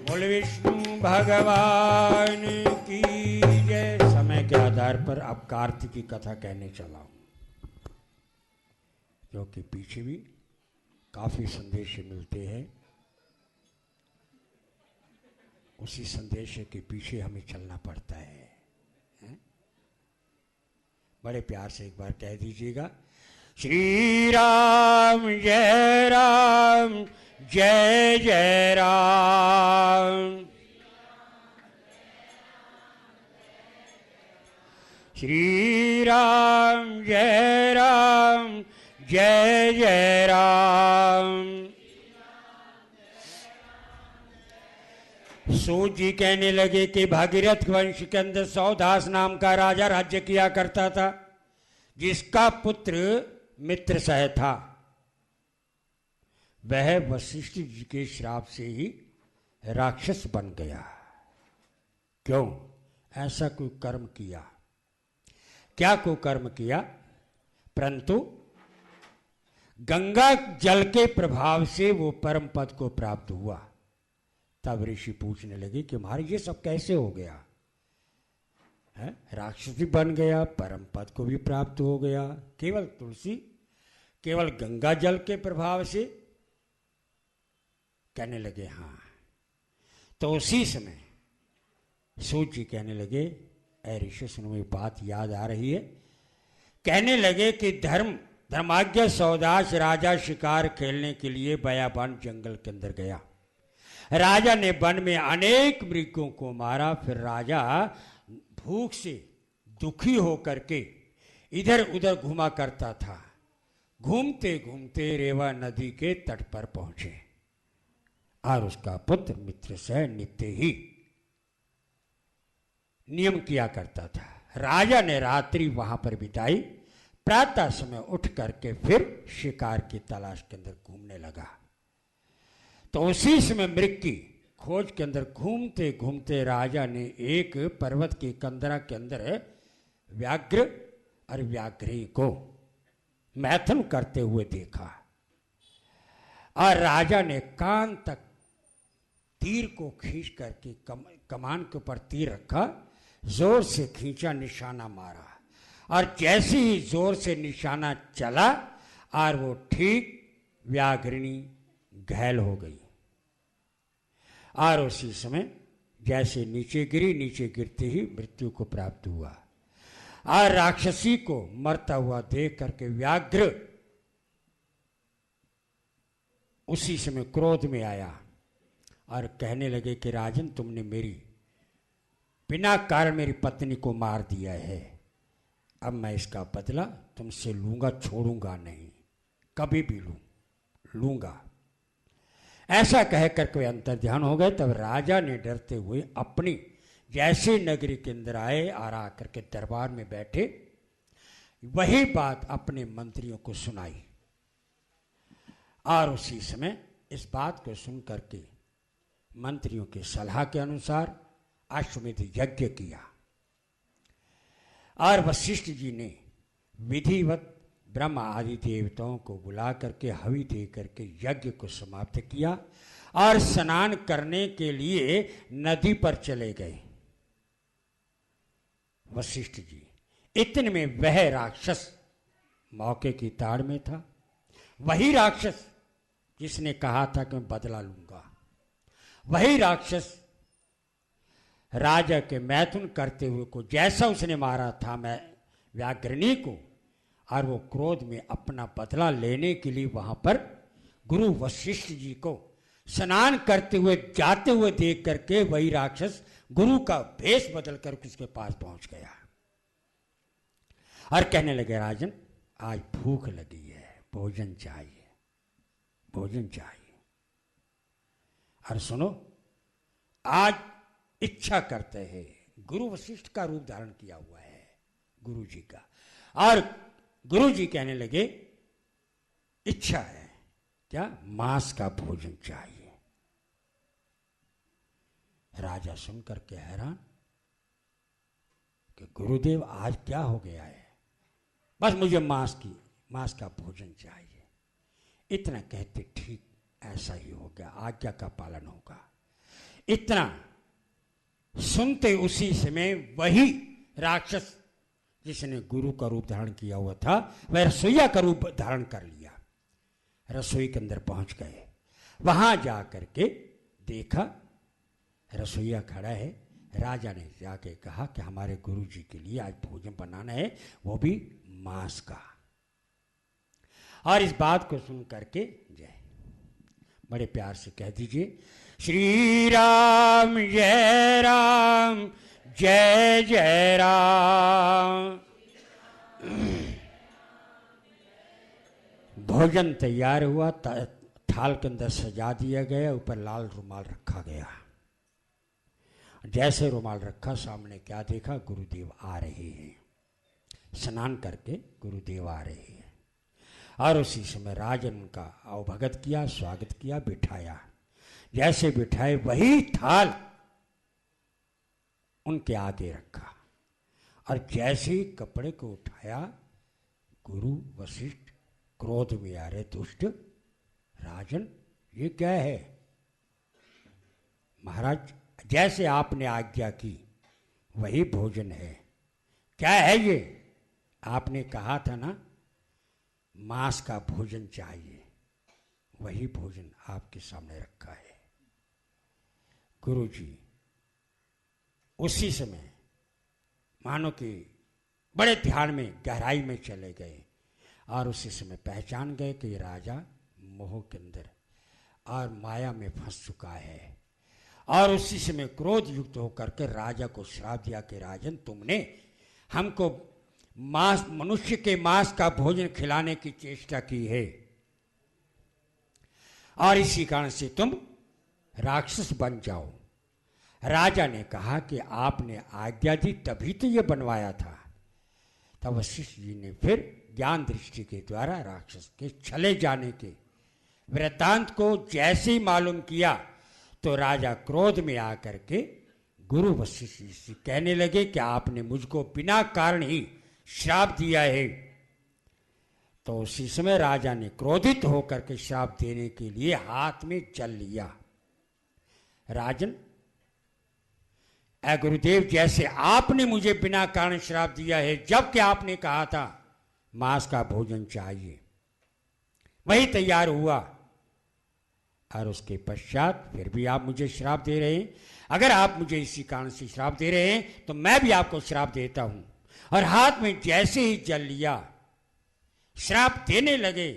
बोल विष्णु भगवान की जय। समय के आधार पर अब कार्तिक की कथा कहने चला हूं, क्योंकि पीछे भी काफी संदेश मिलते हैं। उसी संदेश के पीछे हमें चलना पड़ता है, बड़े प्यार से एक बार कह दीजिएगा। श्री राम जय राम जय जय राम। श्री राम जय राम जय जय राम। सूत जी कहने लगे कि भागीरथ वंश के अंदर सौदास नाम का राजा राज्य किया करता था, जिसका पुत्र मित्रसह था। वह वशिष्ठ जी के श्राप से ही राक्षस बन गया। क्यों? ऐसा कोई कर्म किया। क्या कोई कर्म किया? परंतु गंगा जल के प्रभाव से वो परम पद को प्राप्त हुआ। तब ऋषि पूछने लगे कि महाराज ये सब कैसे हो गया है? राक्षस भी बन गया, परम पद को भी प्राप्त हो गया, केवल तुलसी, केवल गंगा जल के प्रभाव से? कहने लगे हाँ। तो उसी समय सूत जी कहने लगे, ऐ ऋषि सुनो, ये बात याद आ रही है। कहने लगे कि धर्माज्ञ सौदास राजा शिकार खेलने के लिए बयाबान जंगल के अंदर गया। राजा ने वन में अनेक मृगों को मारा। फिर राजा भूख से दुखी होकर के इधर उधर घुमा करता था। घूमते घूमते रेवा नदी के तट पर पहुंचे और उसका पुत्र मित्रसह नित्य ही नियम किया करता था। राजा ने रात्रि वहां पर बिताई। प्रातः समय उठ करके फिर शिकार की तलाश के अंदर घूमने लगा। तो उसी समय मृग की खोज के अंदर घूमते घूमते राजा ने एक पर्वत की कंदरा के अंदर व्याघ्र और व्याघ्री को मैथुन करते हुए देखा। और राजा ने कान तक तीर को खींच करके कमान के ऊपर तीर रखा, जोर से खींचा, निशाना मारा। और जैसे ही जोर से निशाना चला और वो ठीक व्याघ्रिणी घायल हो गई। और उसी समय जैसे नीचे गिरी, नीचे गिरते ही मृत्यु को प्राप्त हुआ। और राक्षसी को मरता हुआ देख करके व्याघ्र उसी समय क्रोध में आया और कहने लगे कि राजन, तुमने बिना कारण मेरी पत्नी को मार दिया है। अब मैं इसका बदला तुमसे लूंगा, छोड़ूंगा नहीं, कभी भी लूंगा। ऐसा कहकर कोई अंतर्ध्यान हो गए। तब राजा ने डरते हुए अपनी जैसे नगरी के अंदर आए और आकर के दरबार में बैठे, वही बात अपने मंत्रियों को सुनाई। और उसी समय इस बात को सुन करके मंत्रियों की सलाह के अनुसार अश्वमेध यज्ञ किया। और वशिष्ठ जी ने विधिवत ब्रह्मा आदि देवताओं को बुला करके हवि दे करके यज्ञ को समाप्त किया और स्नान करने के लिए नदी पर चले गए वशिष्ठ जी। इतने में वह राक्षस मौके की ताड़ में था। वही राक्षस जिसने कहा था कि मैं बदला लूंगा, वही राक्षस राजा के मैथुन करते हुए को जैसा उसने मारा था मैं व्याघ्रिणी को, और वो क्रोध में अपना बदला लेने के लिए वहां पर गुरु वशिष्ठ जी को स्नान करते हुए जाते हुए देख करके वही राक्षस गुरु का भेष बदल कर उसके पास पहुंच गया और कहने लगे, राजन आज भूख लगी है, भोजन चाहिए, भोजन चाहिए। और सुनो, आज इच्छा करते हैं। गुरु वशिष्ठ का रूप धारण किया हुआ है गुरु जी का। और गुरु जी कहने लगे, इच्छा है क्या? मांस का भोजन चाहिए। राजा सुनकर के हैरान कि गुरुदेव आज क्या हो गया है? बस मुझे मांस का भोजन चाहिए। इतना कहते ठीक ऐसा ही हो गया, आज्ञा का पालन होगा। इतना सुनते उसी समय वही राक्षस जिसने गुरु का रूप धारण किया हुआ था वह रसोईया का रूप धारण कर लिया। रसोई के अंदर पहुंच गए। वहां जाकर के देखा रसोईया खड़ा है। राजा ने जाके कहा कि हमारे गुरु जी के लिए आज भोजन बनाना है, वो भी मांस का। और इस बात को सुन करके जय बड़े प्यार से कह दीजिए, श्री राम जय राम जय जय राम। भोजन तैयार हुआ, थाल के अंदर सजा दिया गया, ऊपर लाल रुमाल रखा गया। जैसे रुमाल रखा, सामने क्या देखा, गुरुदेव आ रहे हैं। स्नान करके गुरुदेव आ रहे हैं। और उसी समय राजन उनका अवभगत किया, स्वागत किया, बिठाया। जैसे बिठाए वही थाल उनके आगे रखा और जैसे ही कपड़े को उठाया, गुरु वशिष्ठ क्रोध में आ रहे, दुष्ट राजन ये क्या है? महाराज जैसे आपने आज्ञा की वही भोजन है। क्या है ये? आपने कहा था ना मांस का भोजन चाहिए, वही भोजन आपके सामने रखा है। गुरुजी उसी समय मानो कि बड़े ध्यान में गहराई में चले गए और उसी समय पहचान गए कि ये राजा मोह के अंदर और माया में फंस चुका है। और उसी समय क्रोध युक्त होकर के राजा को श्राप दिया कि राजन तुमने हमको मांस, मनुष्य के मांस का भोजन खिलाने की चेष्टा की है और इसी कारण से तुम राक्षस बन जाओ। राजा ने कहा कि आपने आज्ञा दी तभी तो ये बनवाया था। तब वशिष्ठ जी ने फिर ज्ञान दृष्टि के द्वारा राक्षस के चले जाने के वृत्तांत को जैसे ही मालूम किया तो राजा क्रोध में आकर के गुरु वशिष्ठ जी से कहने लगे कि आपने मुझको बिना कारण ही श्राप दिया है। तो उसी समय राजा ने क्रोधित होकर के श्राप देने के लिए हाथ में जल लिया। राजन गुरुदेव, जैसे आपने मुझे बिना कारण श्राप दिया है, जबकि आपने कहा था मांस का भोजन चाहिए, वही तैयार हुआ और उसके पश्चात फिर भी आप मुझे श्राप दे रहे हैं। अगर आप मुझे इसी कारण से श्राप दे रहे हैं तो मैं भी आपको श्राप देता हूं। और हाथ में जैसे ही जल लिया, श्राप देने लगे,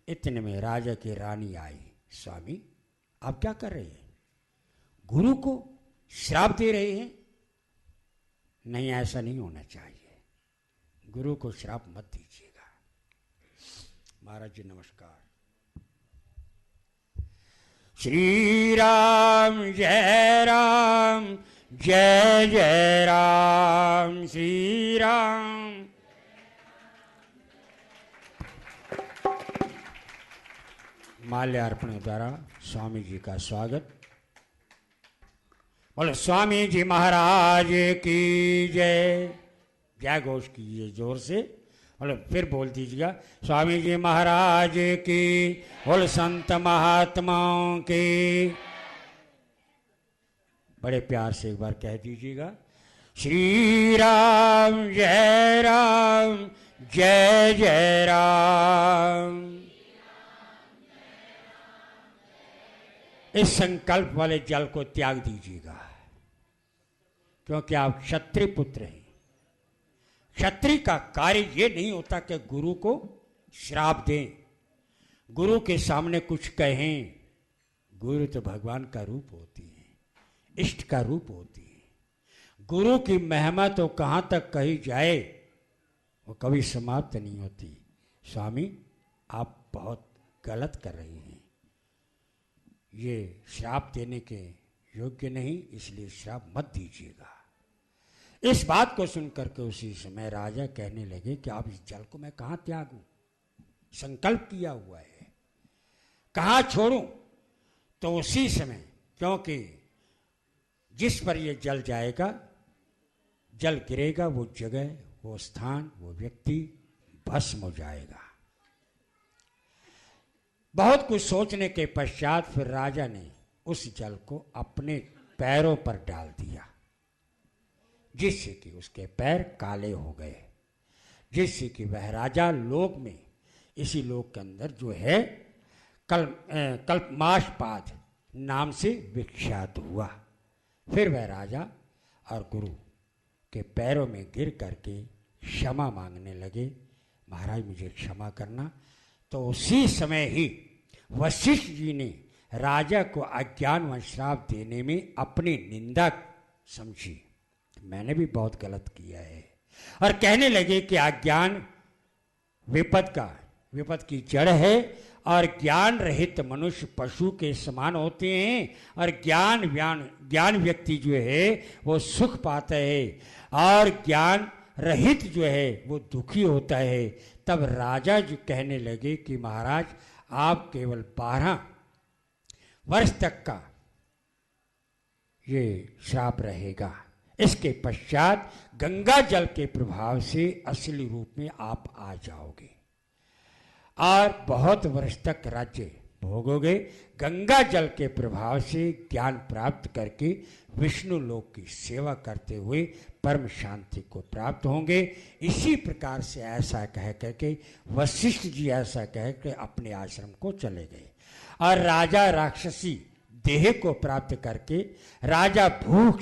इतने में राजा की रानी आई। स्वामी आप क्या कर रहे हैं? गुरु को श्राप दे रहे हैं? नहीं, ऐसा नहीं होना चाहिए। गुरु को श्राप मत दीजिएगा। महाराज जी नमस्कार। श्री राम जय राम जय जय राम। श्री राम माल्यार्पण द्वारा स्वामी जी का स्वागत। बोलो स्वामी जी महाराज की जय। जय घोष कीजिए जोर से। बोलो फिर बोल दीजिएगा, स्वामी जी महाराज की। बोलो संत महात्माओं की। बड़े प्यार से एक बार कह दीजिएगा, श्री राम जय राम जय जय राम। इस संकल्प वाले जल को त्याग दीजिएगा, क्योंकि आप क्षत्रिय पुत्र हैं। क्षत्रिय का कार्य ये नहीं होता कि गुरु को श्राप दें, गुरु के सामने कुछ कहें। गुरु तो भगवान का रूप होती है, इष्ट का रूप होती है। गुरु की महिमा तो कहाँ तक कही जाए, वो कभी समाप्त नहीं होती। स्वामी आप बहुत गलत कर रही हैं, ये श्राप देने के योग्य नहीं, इसलिए श्राप मत दीजिएगा। इस बात को सुनकर के उसी समय राजा कहने लगे कि आप इस जल को मैं कहाँ त्यागूं? संकल्प किया हुआ है, कहाँ छोड़ूं? तो उसी समय, क्योंकि जिस पर ये जल जाएगा, जल गिरेगा, वो जगह, वो स्थान, वो व्यक्ति भस्म हो जाएगा। बहुत कुछ सोचने के पश्चात फिर राजा ने उस जल को अपने पैरों पर डाल दिया, जिससे कि उसके पैर काले हो गए, जिससे कि वह राजा लोक में, इसी लोक के अंदर जो है कल्पमाशपाद नाम से विख्यात हुआ। फिर वह राजा और गुरु के पैरों में गिर करके क्षमा मांगने लगे, महाराज मुझे क्षमा करना। तो उसी समय ही वशिष्ठ जी ने राजा को अज्ञान व श्राप देने में अपनी निंदा समझी, मैंने भी बहुत गलत किया है, और कहने लगे कि अज्ञान विपद की जड़ है, और ज्ञान रहित मनुष्य पशु के समान होते हैं, और ज्ञान व्यक्ति जो है वो सुख पाता है, और ज्ञान रहित जो है वो दुखी होता है। तब राजा जी कहने लगे कि महाराज आप केवल 12 वर्ष तक का ये श्राप रहेगा, इसके पश्चात गंगा जल के प्रभाव से असली रूप में आप आ जाओगे और बहुत वर्ष तक राज्य भोगोगे। गंगा जल के प्रभाव से ज्ञान प्राप्त करके विष्णु लोक की सेवा करते हुए परम शांति को प्राप्त होंगे। इसी प्रकार से ऐसा कह करके वशिष्ठ जी ऐसा कह के अपने आश्रम को चले गए, और राजा राक्षसी देह को प्राप्त करके राजा भूख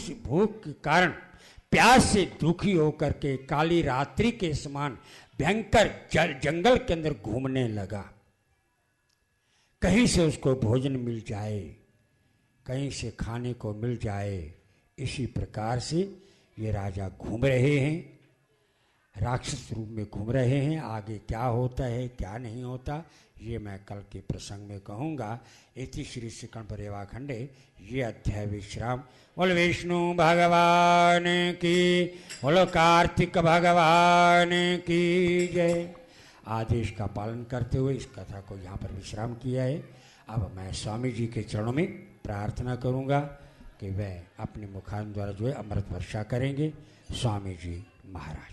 के कारण प्यास से दुखी होकर के काली रात्रि के समान भयंकर जंगल के अंदर घूमने लगा। कहीं से उसको भोजन मिल जाए, कहीं से खाने को मिल जाए, इसी प्रकार से ये राजा घूम रहे हैं, राक्षस रूप में घूम रहे हैं। आगे क्या होता है क्या नहीं होता ये मैं कल के प्रसंग में कहूँगा। इति श्री श्रीकंठ परिवा खंडे ये अध्याय विश्राम। बोल विष्णु भगवान की, बोलो कार्तिक भगवान की जय। आदेश का पालन करते हुए इस कथा को यहाँ पर विश्राम किया है। अब मैं स्वामी जी के चरणों में प्रार्थना करूँगा कि वह अपने मुखान द्वारा जो है अमृत वर्षा करेंगे। स्वामी जी महाराज।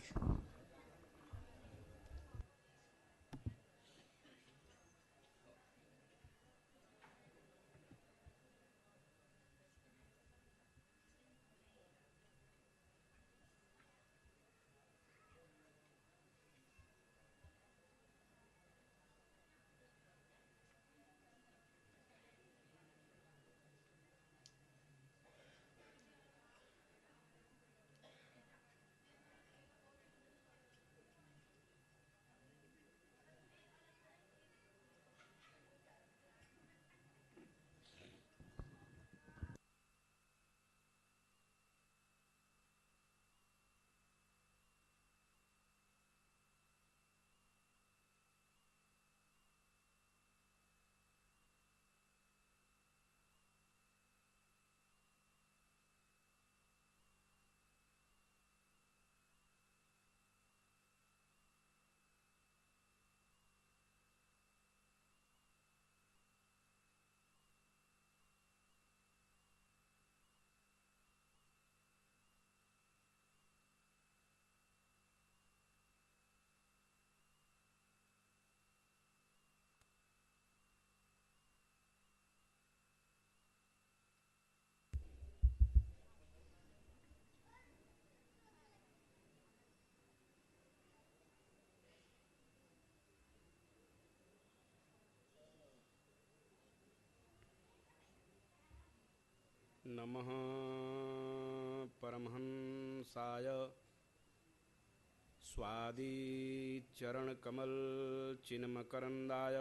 नमः परमहंसाय स्वादिचरणकमलचिन्मकरन्दाय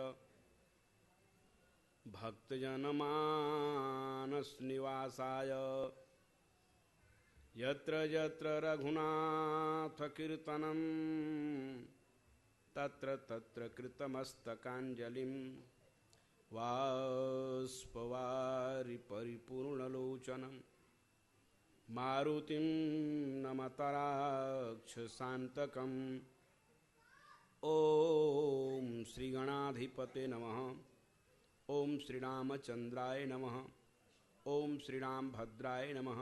भक्तजनमानसनिवासाय यत्र यत्र रघुनाथकीर्तनं तत्र तत्र कृतमस्तकाञ्जलिं वाष्पवारि परिपूर्णलोचनं मारुतिं नमतराक्षसान्तकम्। ॐ श्रीगणाधिपते नमः। ॐ श्रीरामचन्द्राय नमः। ॐ श्रीरामभद्राय नमः।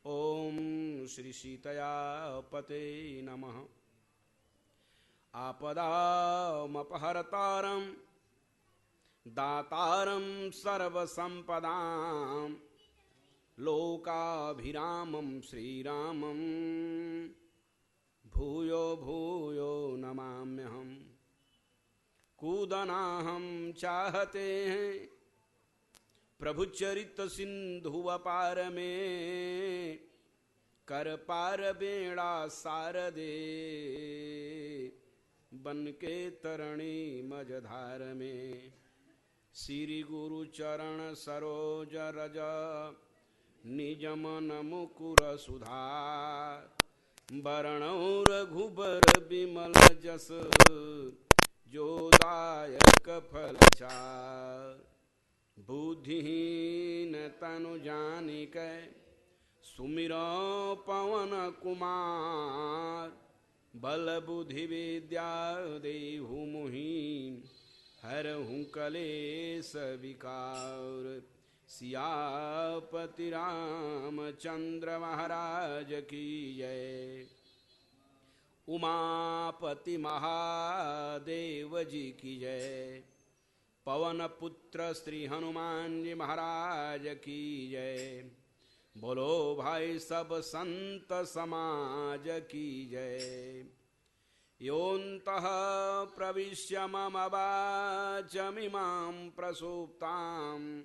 ॐ श्रीसीतयापते नमः। आपदामपहर्तारं दातारं सर्वसम्पदां लोकाभिरामं श्रीरामं भूयो भूयो नमाम्यहम्। कूदनाहं चाहते हैं प्रभु चरित सिंधु अपार में, कर पार बेड़ा सार दे बन के तरणी मझधार में। श्री गुरु चरण सरोज रज निज मन मुकुर सुधार, बरणौ रघुबर बिमल जस जो दायक फल चार। बुद्धिहीन तनु जानिकै सुमिरो पवन कुमार, बल बुद्धि विद्या देहु मुहि हरहु कलेश विकार। सियापति रामचंद्र महाराज की जय, उमापति महादेव जी की जय, पवन पुत्र श्री हनुमान जी महाराज की जय। बोलो भाई सब संत समाज की जय। योऽन्तः प्रविश्य मम वाचमिमां प्रसुप्तां,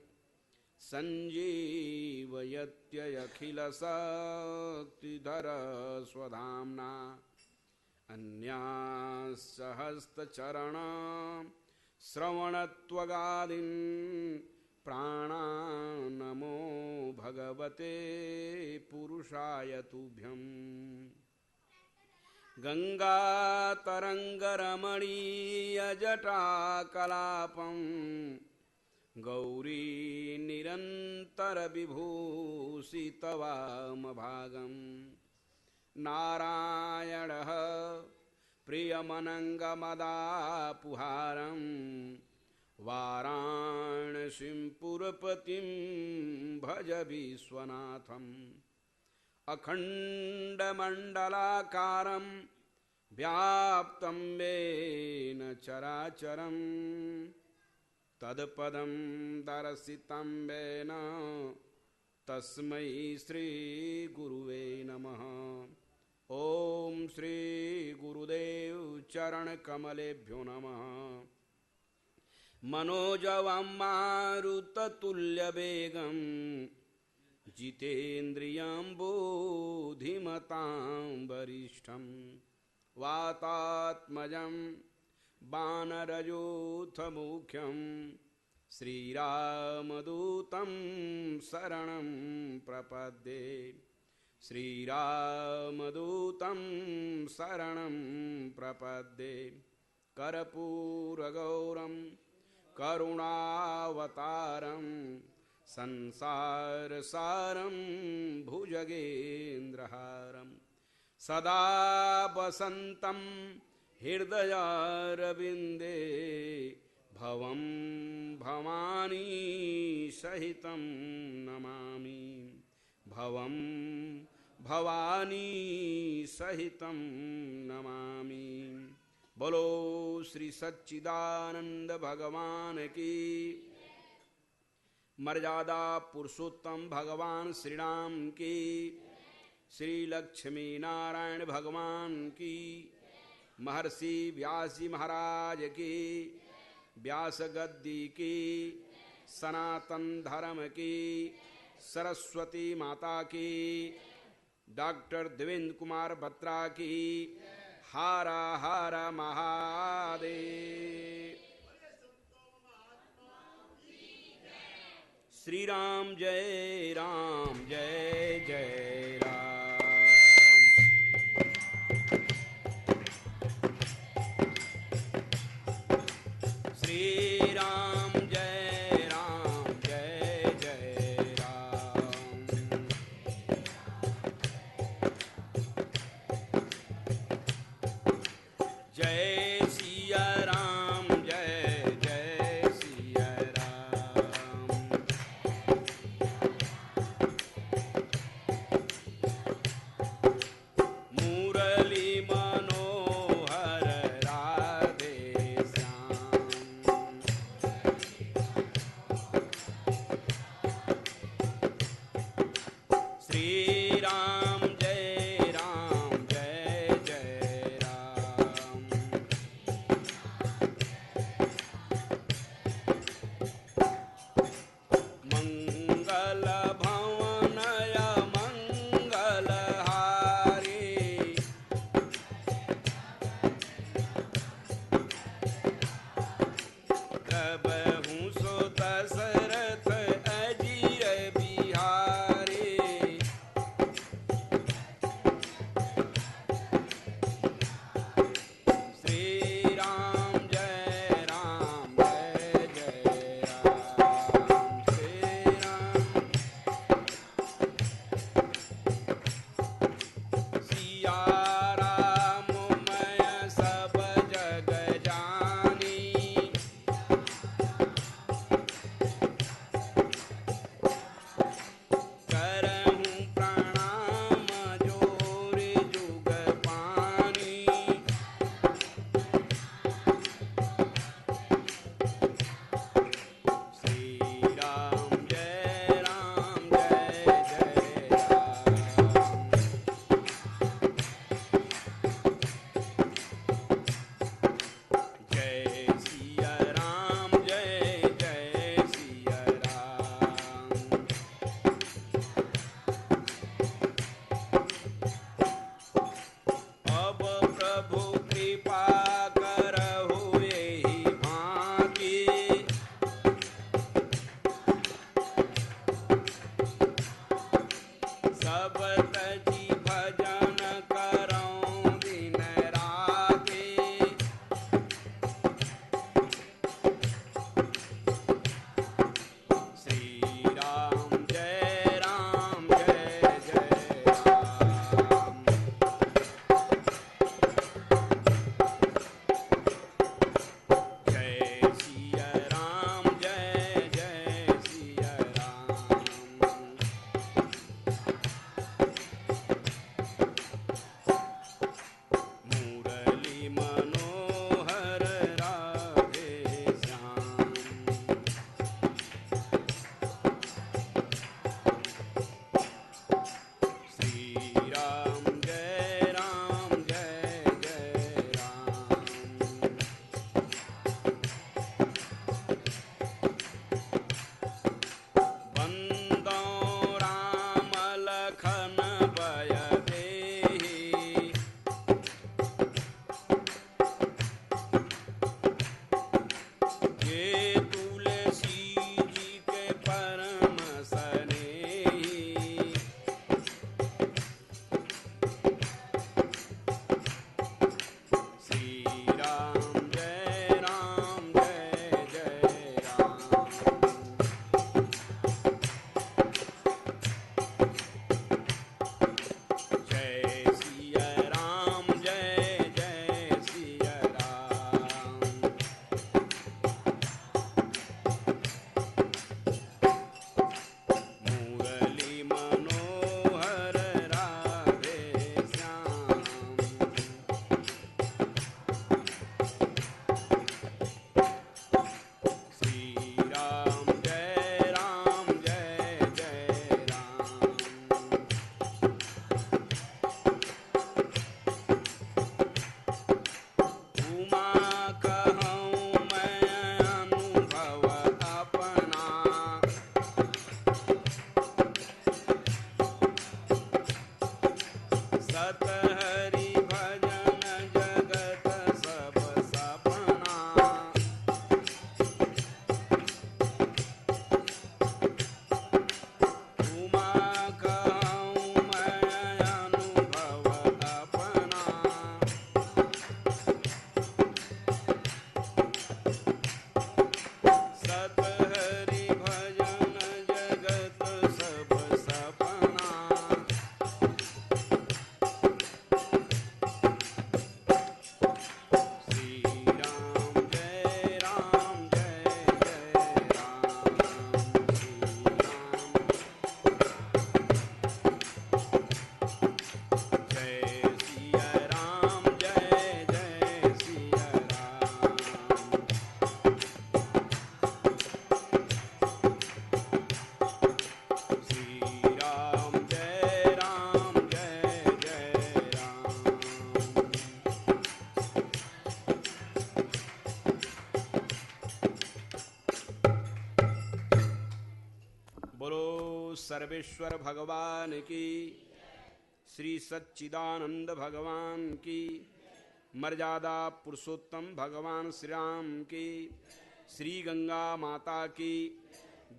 संजीवयत्यखिल शक्तिधर स्वधाम्ना। अन्यासहस्तचरण श्रवणत्वगादीन् प्राणान्नमो भगवते पुरुषाय तुभ्यम्। गंगातरंगरमणीयजटाकलापं गौरी निरन्तरविभूषितवामभागम्। नारायणः प्रियमनङ्गमदापुहारं, वाराणसीं पुरपतिं भज विश्वनाथम्। अखण्डमण्डलाकारं व्याप्तं येन चराचरं, तत्पदं दर्शितं येन तस्मै श्रीगुरुवे नमः। ओम श्री गुरुदेव चरण कमलेभ्यो नमः। मनोजवं मारुततुल्यवेगं, जितेन्द्रियं बुद्धिमतां वरिष्ठं। वातात्मजं वानरयूथमुख्यं, श्रीरामदूतं शरणं प्रपद्ये। श्रीरामदूतं शरणं प्रपद्ये। कर्पूरगौरं करुणावतारं, संसारसारं भुजगेन्द्रहारं। सदा वसन्तं हृदयारविन्दे, भवं भवानी सहितं नमामि। भवं भवानी सहितं नमामि। बोलो श्री सच्चिदानंद भगवान की, मर्यादा पुरुषोत्तम भगवान श्री राम की, श्री लक्ष्मी नारायण भगवान की, महर्षि व्यास जी महाराज की, व्यास गद्दी की, सनातन धर्म की, सरस्वती माता की, डॉक्टर देवेंद्र कुमार बत्रा की। हारा हारा महादेव। श्री राम जय राम, जय जय राम। श्री राम जय राम, जय जय राम। जय सिया राम, जय जय सिया राम। श्री राम जय जय राम। मंगल भवनय मंगल हारी, प्रभु सो दशरथ अजीर बिहारी। श्री राम जय जय राम। श्री राम सिया राम मैं सब जग जानी, करहूँ प्रणाम जोर जुग पानी। श्री राम जय जय राम। जय सिया राम जय सिया राम। अब प्रभु कृपा करहु एहि भांति, सब तजी भजन करऊं दिन राति। श्री राम जय जय राम। जय सिया राम जय सिया राम। बोलो सर्वेश्वर भगवान की, श्री सच्चिदानंद भगवान की, मर्यादा पुरुषोत्तम भगवान श्री राम की, श्री गंगा माता की,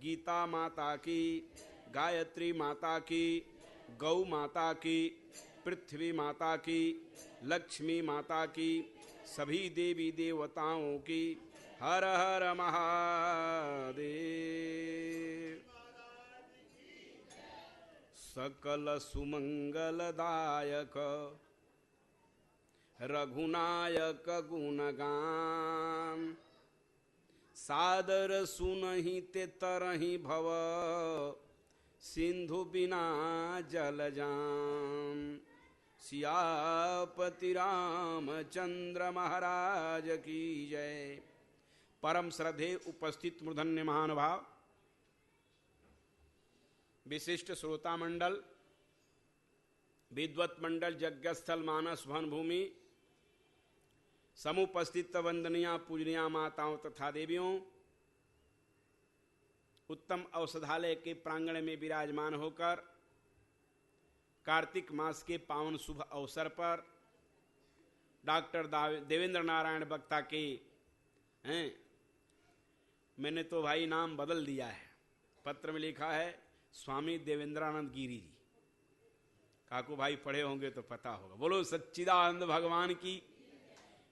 गीता माता की, गायत्री माता की, गौ माता की, पृथ्वी माता की, लक्ष्मी माता की, सभी देवी देवताओं की। हर हर महादेव। सकल सुमंगलदायक रघुनायक गुणगान, सादर सुनहि ते तरहि भव, सिंधु बिना जल जान। सियापति रामचंद्र महाराज की जय। परम श्रद्धेय उपस्थित मूर्धन्य महानुभाव, विशिष्ट श्रोता मंडल, विद्वत मंडल, यज्ञस्थल, मानस भवन भूमि, समुपस्थित वंदनिया पूजनिया माताओं तथा देवियों, उत्तम औषधालय के प्रांगण में विराजमान होकर कार्तिक मास के पावन शुभ अवसर पर डॉक्टर देवेंद्र नारायण बक्ता के हैं, मैंने तो भाई नाम बदल दिया है, पत्र में लिखा है स्वामी देवेंद्रानंद गिरी जी। काकू भाई पढ़े होंगे तो पता होगा। बोलो सच्चिदानंद भगवान की,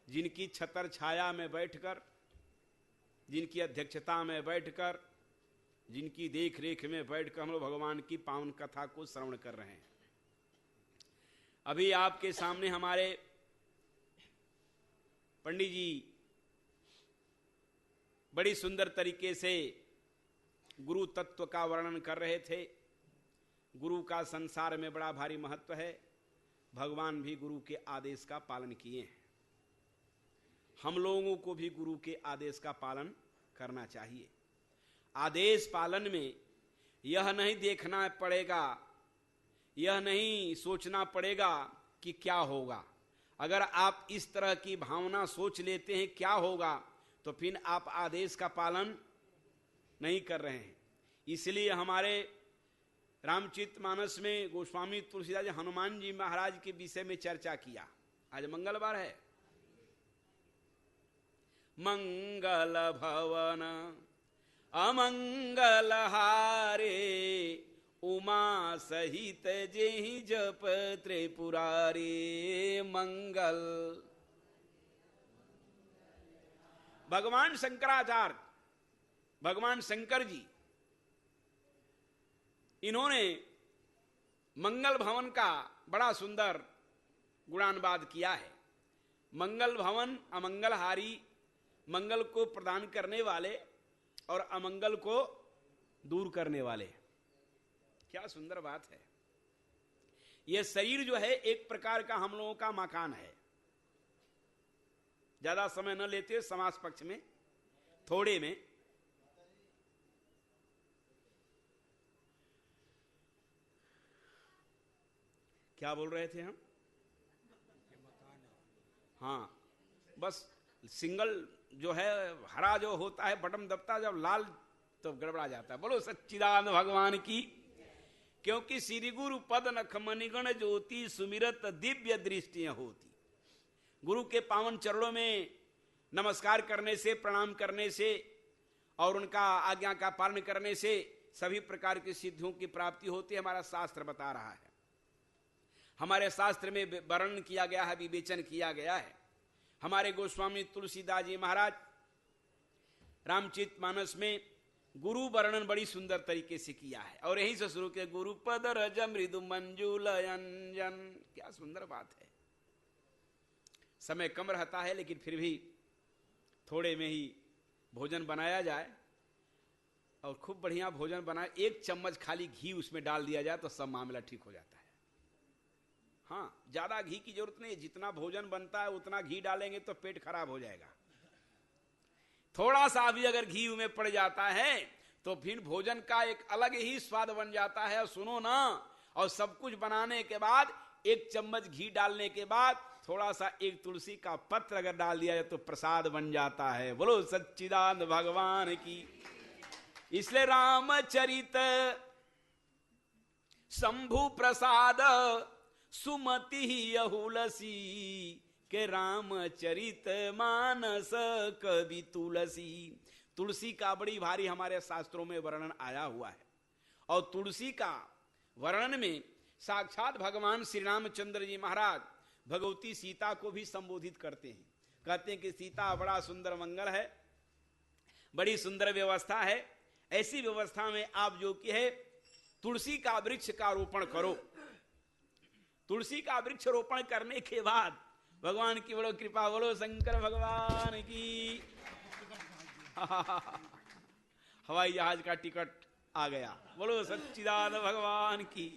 जिनकी छतर छाया में बैठकर, जिनकी अध्यक्षता में बैठकर, जिनकी देख रेख में बैठकर हम लोग भगवान की पावन कथा को श्रवण कर रहे हैं। अभी आपके सामने हमारे पंडित जी बड़ी सुंदर तरीके से गुरु तत्व का वर्णन कर रहे थे। गुरु का संसार में बड़ा भारी महत्व है। भगवान भी गुरु के आदेश का पालन किए हैं। हम लोगों को भी गुरु के आदेश का पालन करना चाहिए। आदेश पालन में यह नहीं देखना पड़ेगा, यह नहीं सोचना पड़ेगा कि क्या होगा। अगर आप इस तरह की भावना सोच लेते हैं क्या होगा, तो फिर आप आदेश का पालन नहीं कर रहे हैं। इसलिए हमारे रामचरितमानस में गोस्वामी तुलसीदास जी हनुमान जी महाराज के विषय में चर्चा किया। आज मंगलवार है। मंगल भवन अमंगल हारे, उमा सहित जेहि जप त्रिपुरारी। मंगल भगवान शंकराचार्य, भगवान शंकर जी, इन्होंने मंगल भवन का बड़ा सुंदर गुणानुवाद किया है। मंगल भवन अमंगलहारी, मंगल को प्रदान करने वाले और अमंगल को दूर करने वाले। क्या सुंदर बात है। यह शरीर जो है एक प्रकार का हम लोगों का मकान है। ज्यादा समय न लेते समाज पक्ष में, थोड़े में। क्या बोल रहे थे हम? हाँ, बस सिंगल जो है, हरा जो होता है बटन दबता, जब लाल तो गड़बड़ा जाता है। बोलो सच्चिदानंद भगवान की। क्योंकि श्री गुरु पद नख मणिगण ज्योति, सुमिरत दिव्य दृष्टियां होती। गुरु के पावन चरणों में नमस्कार करने से, प्रणाम करने से और उनका आज्ञा का पालन करने से सभी प्रकार की सिद्धियों की प्राप्ति होती है। हमारा शास्त्र बता रहा है। हमारे शास्त्र में वर्णन किया गया है, विवेचन किया गया है। हमारे गोस्वामी तुलसीदास जी महाराज रामचरितमानस में गुरु वर्णन बड़ी सुंदर तरीके से किया है। और यहीं से शुरू किया, गुरु पद रज मृदु मंजुल अंजन। क्या सुंदर बात है। समय कम रहता है, लेकिन फिर भी थोड़े में ही भोजन बनाया जाए और खूब बढ़िया भोजन बनाए। एक चम्मच खाली घी उसमें डाल दिया जाए तो सब मामला ठीक हो जाता है। हाँ, ज्यादा घी की जरूरत नहीं। जितना भोजन बनता है उतना घी डालेंगे तो पेट खराब हो जाएगा। थोड़ा सा भी अगर घी में पड़ जाता है तो फिर भोजन का एक अलग ही स्वाद बन जाता है। सुनो ना, और सब कुछ बनाने के बाद एक चम्मच घी डालने के बाद थोड़ा सा एक तुलसी का पत्र अगर डाल दिया जाए तो प्रसाद बन जाता है। बोलो सच्चिदानंद भगवान की। इसलिए रामचरित शंभु प्रसाद सुमति यहुलसी के रामचरित मानस कवि तुलसी। तुलसी का बड़ी भारी हमारे शास्त्रों में वर्णन आया हुआ है, और तुलसी का वर्णन में साक्षात भगवान श्री रामचंद्र जी महाराज भगवती सीता को भी संबोधित करते हैं। कहते हैं कि सीता बड़ा सुंदर मंगल है, बड़ी सुंदर व्यवस्था है, ऐसी व्यवस्था में आप जो कि है तुलसी का वृक्ष का रोपण करो। तुलसी का वृक्ष रोपण करने के बाद भगवान की बड़ो कृपा, बोलो शंकर भगवान की। हवाई जहाज का टिकट आ गया, बोलो सच्चिदानंद भगवान की।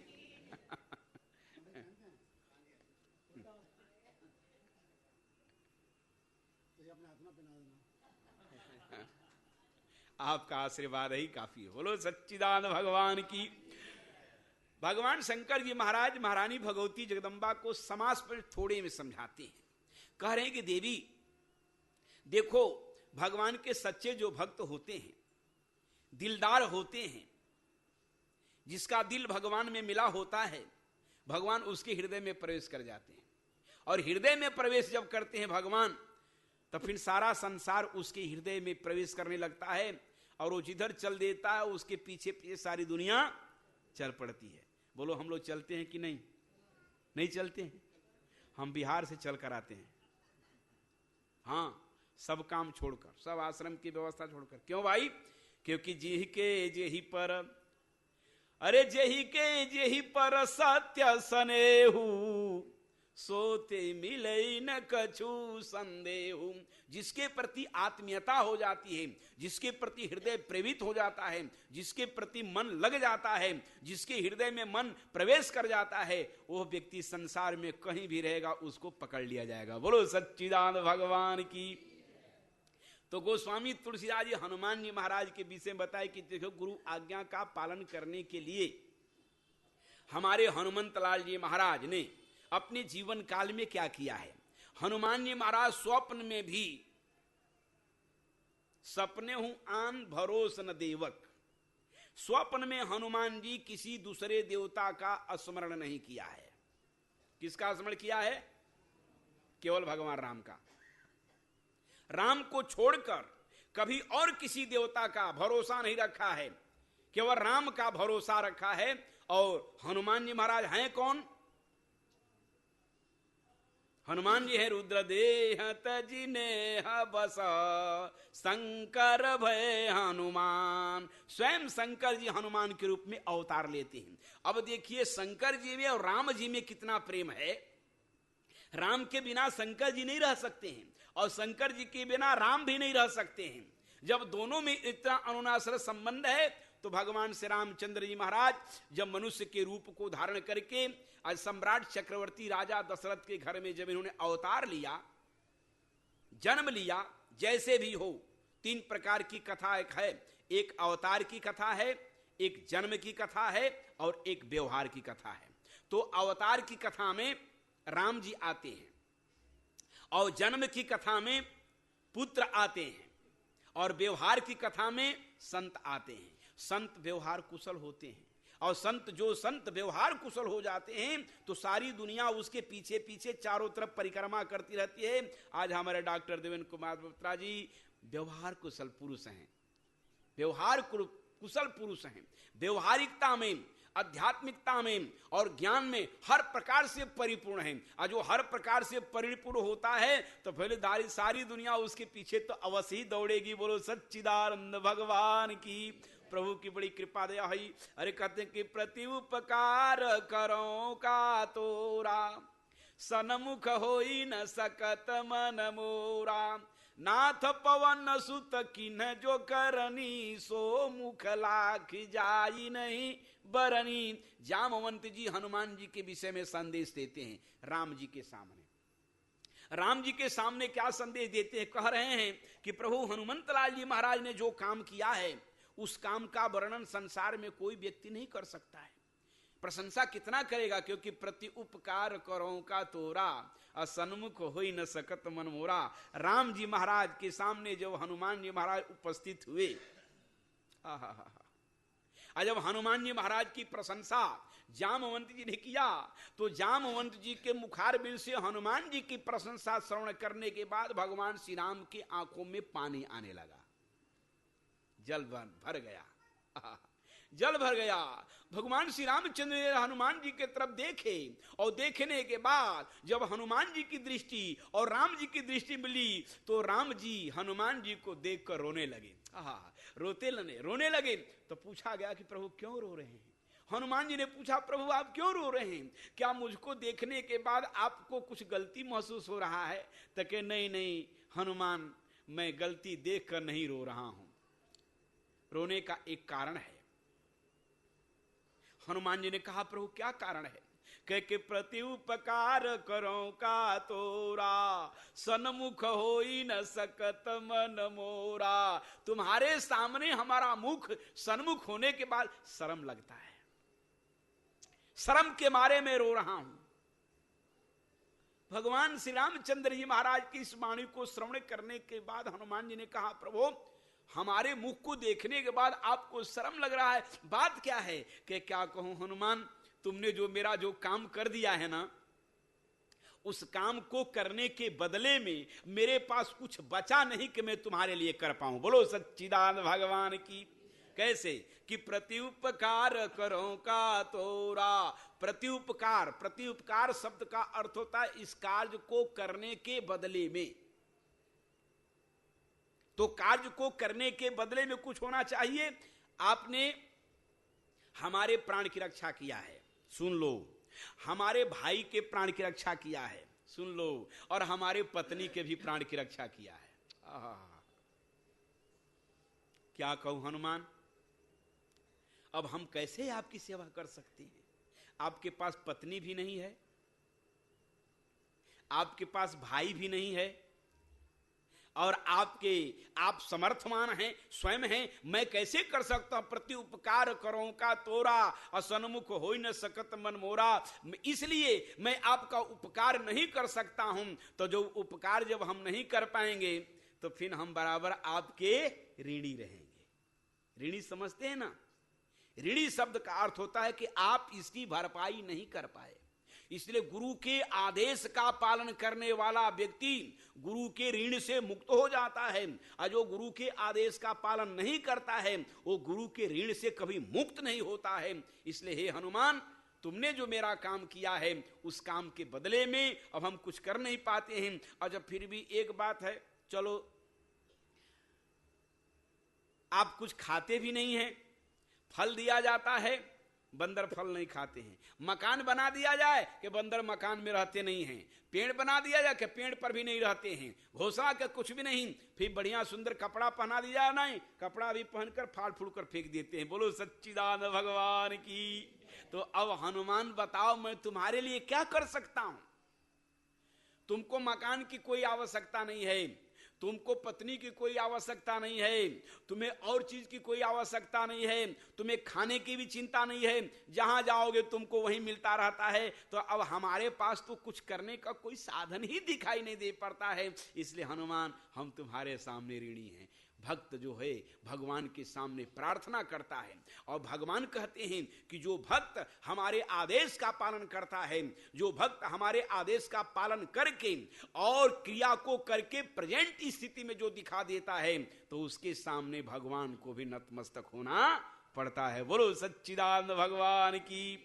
आपका आशीर्वाद ही काफी है, बोलो सच्चिदानंद भगवान की। भगवान शंकर जी महाराज महारानी भगवती जगदम्बा को समास पर थोड़े में समझाते हैं। कह रहे हैं कि देवी देखो, भगवान के सच्चे जो भक्त होते हैं, दिलदार होते हैं, जिसका दिल भगवान में मिला होता है, भगवान उसके हृदय में प्रवेश कर जाते हैं। और हृदय में प्रवेश जब करते हैं भगवान, तो फिर सारा संसार उसके हृदय में प्रवेश करने लगता है, और वो जिधर चल देता है उसके पीछे पीछे सारी दुनिया चल पड़ती है। बोलो हम लोग चलते हैं कि नहीं? नहीं चलते हैं। हम बिहार से चल कर आते हैं, हाँ, सब काम छोड़कर, सब आश्रम की व्यवस्था छोड़कर। क्यों भाई? क्योंकि जेहि के जेहि पर, अरे जेहि के जेहि पर सत्य सनेहु, सोते मिले न कछु संदेहु। जिसके प्रति आत्मीयता हो जाती है, जिसके प्रति हृदय प्रेरित हो जाता है, जिसके प्रति मन लग जाता है, जिसके हृदय में मन प्रवेश कर जाता है, वो व्यक्ति संसार में कहीं भी रहेगा उसको पकड़ लिया जाएगा। बोलो सच्चिदानंद भगवान की। तो गोस्वामी तुलसीदास जी हनुमान जी महाराज के विषय में बताए कि देखो, गुरु आज्ञा का पालन करने के लिए हमारे हनुमंत लाल जी महाराज ने अपने जीवन काल में क्या किया है। हनुमान जी महाराज स्वप्न में भी, सपने हूं आन भरोस न देवक, स्वप्न में हनुमान जी किसी दूसरे देवता का स्मरण नहीं किया है। किसका स्मरण किया है? केवल भगवान राम का। राम को छोड़कर कभी और किसी देवता का भरोसा नहीं रखा है, केवल राम का भरोसा रखा है। और हनुमान जी महाराज हैं कौन? हनुमान जी है रुद्रदेह तजिने बस शंकर भय हनुमान। स्वयं शंकर जी हनुमान के रूप में अवतार लेते हैं। अब देखिए, शंकर जी में और राम जी में कितना प्रेम है। राम के बिना शंकर जी नहीं रह सकते हैं, और शंकर जी के बिना राम भी नहीं रह सकते हैं। जब दोनों में इतना अनुनाश्रय संबंध है, तो भगवान श्री रामचंद्र जी महाराज जब मनुष्य के रूप को धारण करके आज सम्राट चक्रवर्ती राजा दशरथ के घर में जब इन्होंने अवतार लिया, जन्म लिया, जैसे भी हो, तीन प्रकार की कथा एक है। एक अवतार की कथा है, एक जन्म की कथा है, और एक व्यवहार की कथा है। तो अवतार की कथा में राम जी आते हैं, और जन्म की कथा में पुत्र आते हैं, और व्यवहार की कथा में संत आते हैं। संत व्यवहार कुशल होते हैं, और संत व्यवहार कुशल हो जाते हैं तो सारी दुनिया उसके पीछे पीछे चारों तरफ परिक्रमा करती रहती है। आज हमारे डॉक्टर देवेंद्र कुमार बत्रा जी व्यवहार कुशल पुरुष हैं, व्यवहार कुशल पुरुष हैं। व्यवहारिकता में, आध्यात्मिकता में और ज्ञान में हर प्रकार से परिपूर्ण है। और जो हर प्रकार से परिपूर्ण होता है तो फिर सारी दुनिया उसके पीछे तो अवश्य ही दौड़ेगी। बोलो सच्चिदानंद भगवान की। प्रभु की बड़ी कृपा दया है। अरे कहते कि प्रति उपकार करो का तोरा, सनमुख होई न सकत मन मोरा। नाथ पवन सुत किन जो करनी, सो मुख लाख जाई नहीं बरनी। जामवंत जी हनुमान जी के विषय में संदेश देते हैं राम जी के सामने। राम जी के सामने क्या संदेश देते हैं? कह रहे हैं कि प्रभु हनुमंत लाल जी महाराज ने जो काम किया है, उस काम का वर्णन संसार में कोई व्यक्ति नहीं कर सकता है। प्रशंसा कितना करेगा? क्योंकि प्रति उपकार करो का तोरा, असन्मुख होई न सकत मन मोरा। राम जी महाराज के सामने जब हनुमान जी महाराज उपस्थित हुए और जब हनुमान जी महाराज की प्रशंसा जामवंत जी ने किया तो जामवंत जी के मुखारबिंद से हनुमान जी की प्रशंसा श्रवण करने के बाद भगवान श्री राम की आंखों में पानी आने लगा, जल भर गया, जल भर गया। भगवान श्री रामचंद्र ने हनुमान जी के तरफ देखे और देखने के बाद जब हनुमान जी की दृष्टि और राम जी की दृष्टि मिली तो राम जी हनुमान जी को देखकर रोने लगे, रोने लगे। तो पूछा गया कि प्रभु क्यों रो रहे हैं? हनुमान जी ने पूछा, प्रभु आप क्यों रो रहे हैं? क्या मुझको देखने के बाद आपको कुछ गलती महसूस हो रहा है? तो कहे नहीं हनुमान, मैं गलती देखकर नहीं रो रहा हूं, रोने का एक कारण है। हनुमान जी ने कहा, प्रभु क्या कारण है? कह के प्रति उपकार करो का तोरा, सन्मुख होई न सकत मन मोरा। तुम्हारे सामने हमारा मुख सन्मुख होने के बाद शर्म लगता है, शर्म के मारे में रो रहा हूं। भगवान श्री रामचंद्र जी महाराज की इस वाणी को श्रवण करने के बाद हनुमान जी ने कहा, प्रभु हमारे मुख को देखने के बाद आपको शर्म लग रहा है, बात क्या है? कि क्या कहूं हनुमान, तुमने जो मेरा जो काम कर दिया है ना, उस काम को करने के बदले में मेरे पास कुछ बचा नहीं कि मैं तुम्हारे लिए कर पाऊं। बोलो सच्चिदानंद भगवान की। कैसे? कि प्रत्युपकार करो का तोरा। प्रत्युपकार शब्द का अर्थ होता है इस कार्य को करने के बदले में। तो कार्य को करने के बदले में कुछ होना चाहिए। आपने हमारे प्राण की रक्षा किया है, सुन लो। हमारे भाई के प्राण की रक्षा किया है, सुन लो। और हमारे पत्नी के भी प्राण की रक्षा किया है। क्या कहूं हनुमान, अब हम कैसे आपकी सेवा कर सकते हैं? आपके पास पत्नी भी नहीं है, आपके पास भाई भी नहीं है, और आप समर्थमान हैं, स्वयं हैं, मैं कैसे कर सकता हूं? प्रति उपकार करो का तोरा, असन्मुख हो न सकत मन मोरा। इसलिए मैं आपका उपकार नहीं कर सकता हूं। तो जो उपकार जब हम नहीं कर पाएंगे तो फिर हम बराबर आपके ऋणी रहेंगे। ऋणी समझते हैं ना? ऋणी शब्द का अर्थ होता है कि आप इसकी भरपाई नहीं कर पाए। इसलिए गुरु के आदेश का पालन करने वाला व्यक्ति गुरु के ऋण से मुक्त हो जाता है, और जो गुरु के आदेश का पालन नहीं करता है वो गुरु के ऋण से कभी मुक्त नहीं होता है। इसलिए हे हनुमान, तुमने जो मेरा काम किया है उस काम के बदले में अब हम कुछ कर नहीं पाते हैं। और जब फिर भी एक बात है, चलो आप कुछ खाते भी नहीं हैं, फल दिया जाता है, बंदर फल नहीं खाते हैं। मकान बना दिया जाए कि बंदर मकान में रहते नहीं हैं। पेड़ बना दिया जाए कि पेड़ पर भी नहीं रहते हैं। घोषणा के कुछ भी नहीं। फिर बढ़िया सुंदर कपड़ा पहना दिया, नहीं, कपड़ा भी पहनकर फाड़ फूड़ कर फेंक देते हैं। बोलो सच्चिदानंद भगवान की। तो अब हनुमान बताओ, मैं तुम्हारे लिए क्या कर सकता हूं? तुमको मकान की कोई आवश्यकता नहीं है, तुमको पत्नी की कोई आवश्यकता नहीं है, तुम्हें और चीज की कोई आवश्यकता नहीं है, तुम्हें खाने की भी चिंता नहीं है, जहां जाओगे तुमको वहीं मिलता रहता है। तो अब हमारे पास तो कुछ करने का कोई साधन ही दिखाई नहीं दे पड़ता है। इसलिए हनुमान, हम तुम्हारे सामने ऋणी हैं। भक्त जो है भगवान के सामने प्रार्थना करता है, और भगवान कहते हैं कि जो भक्त हमारे आदेश का पालन करता है, जो भक्त हमारे आदेश का पालन करके और क्रिया को करके प्रेजेंट स्थिति में जो दिखा देता है, तो उसके सामने भगवान को भी नतमस्तक होना पड़ता है। बोलो सच्चिदानंद भगवान की।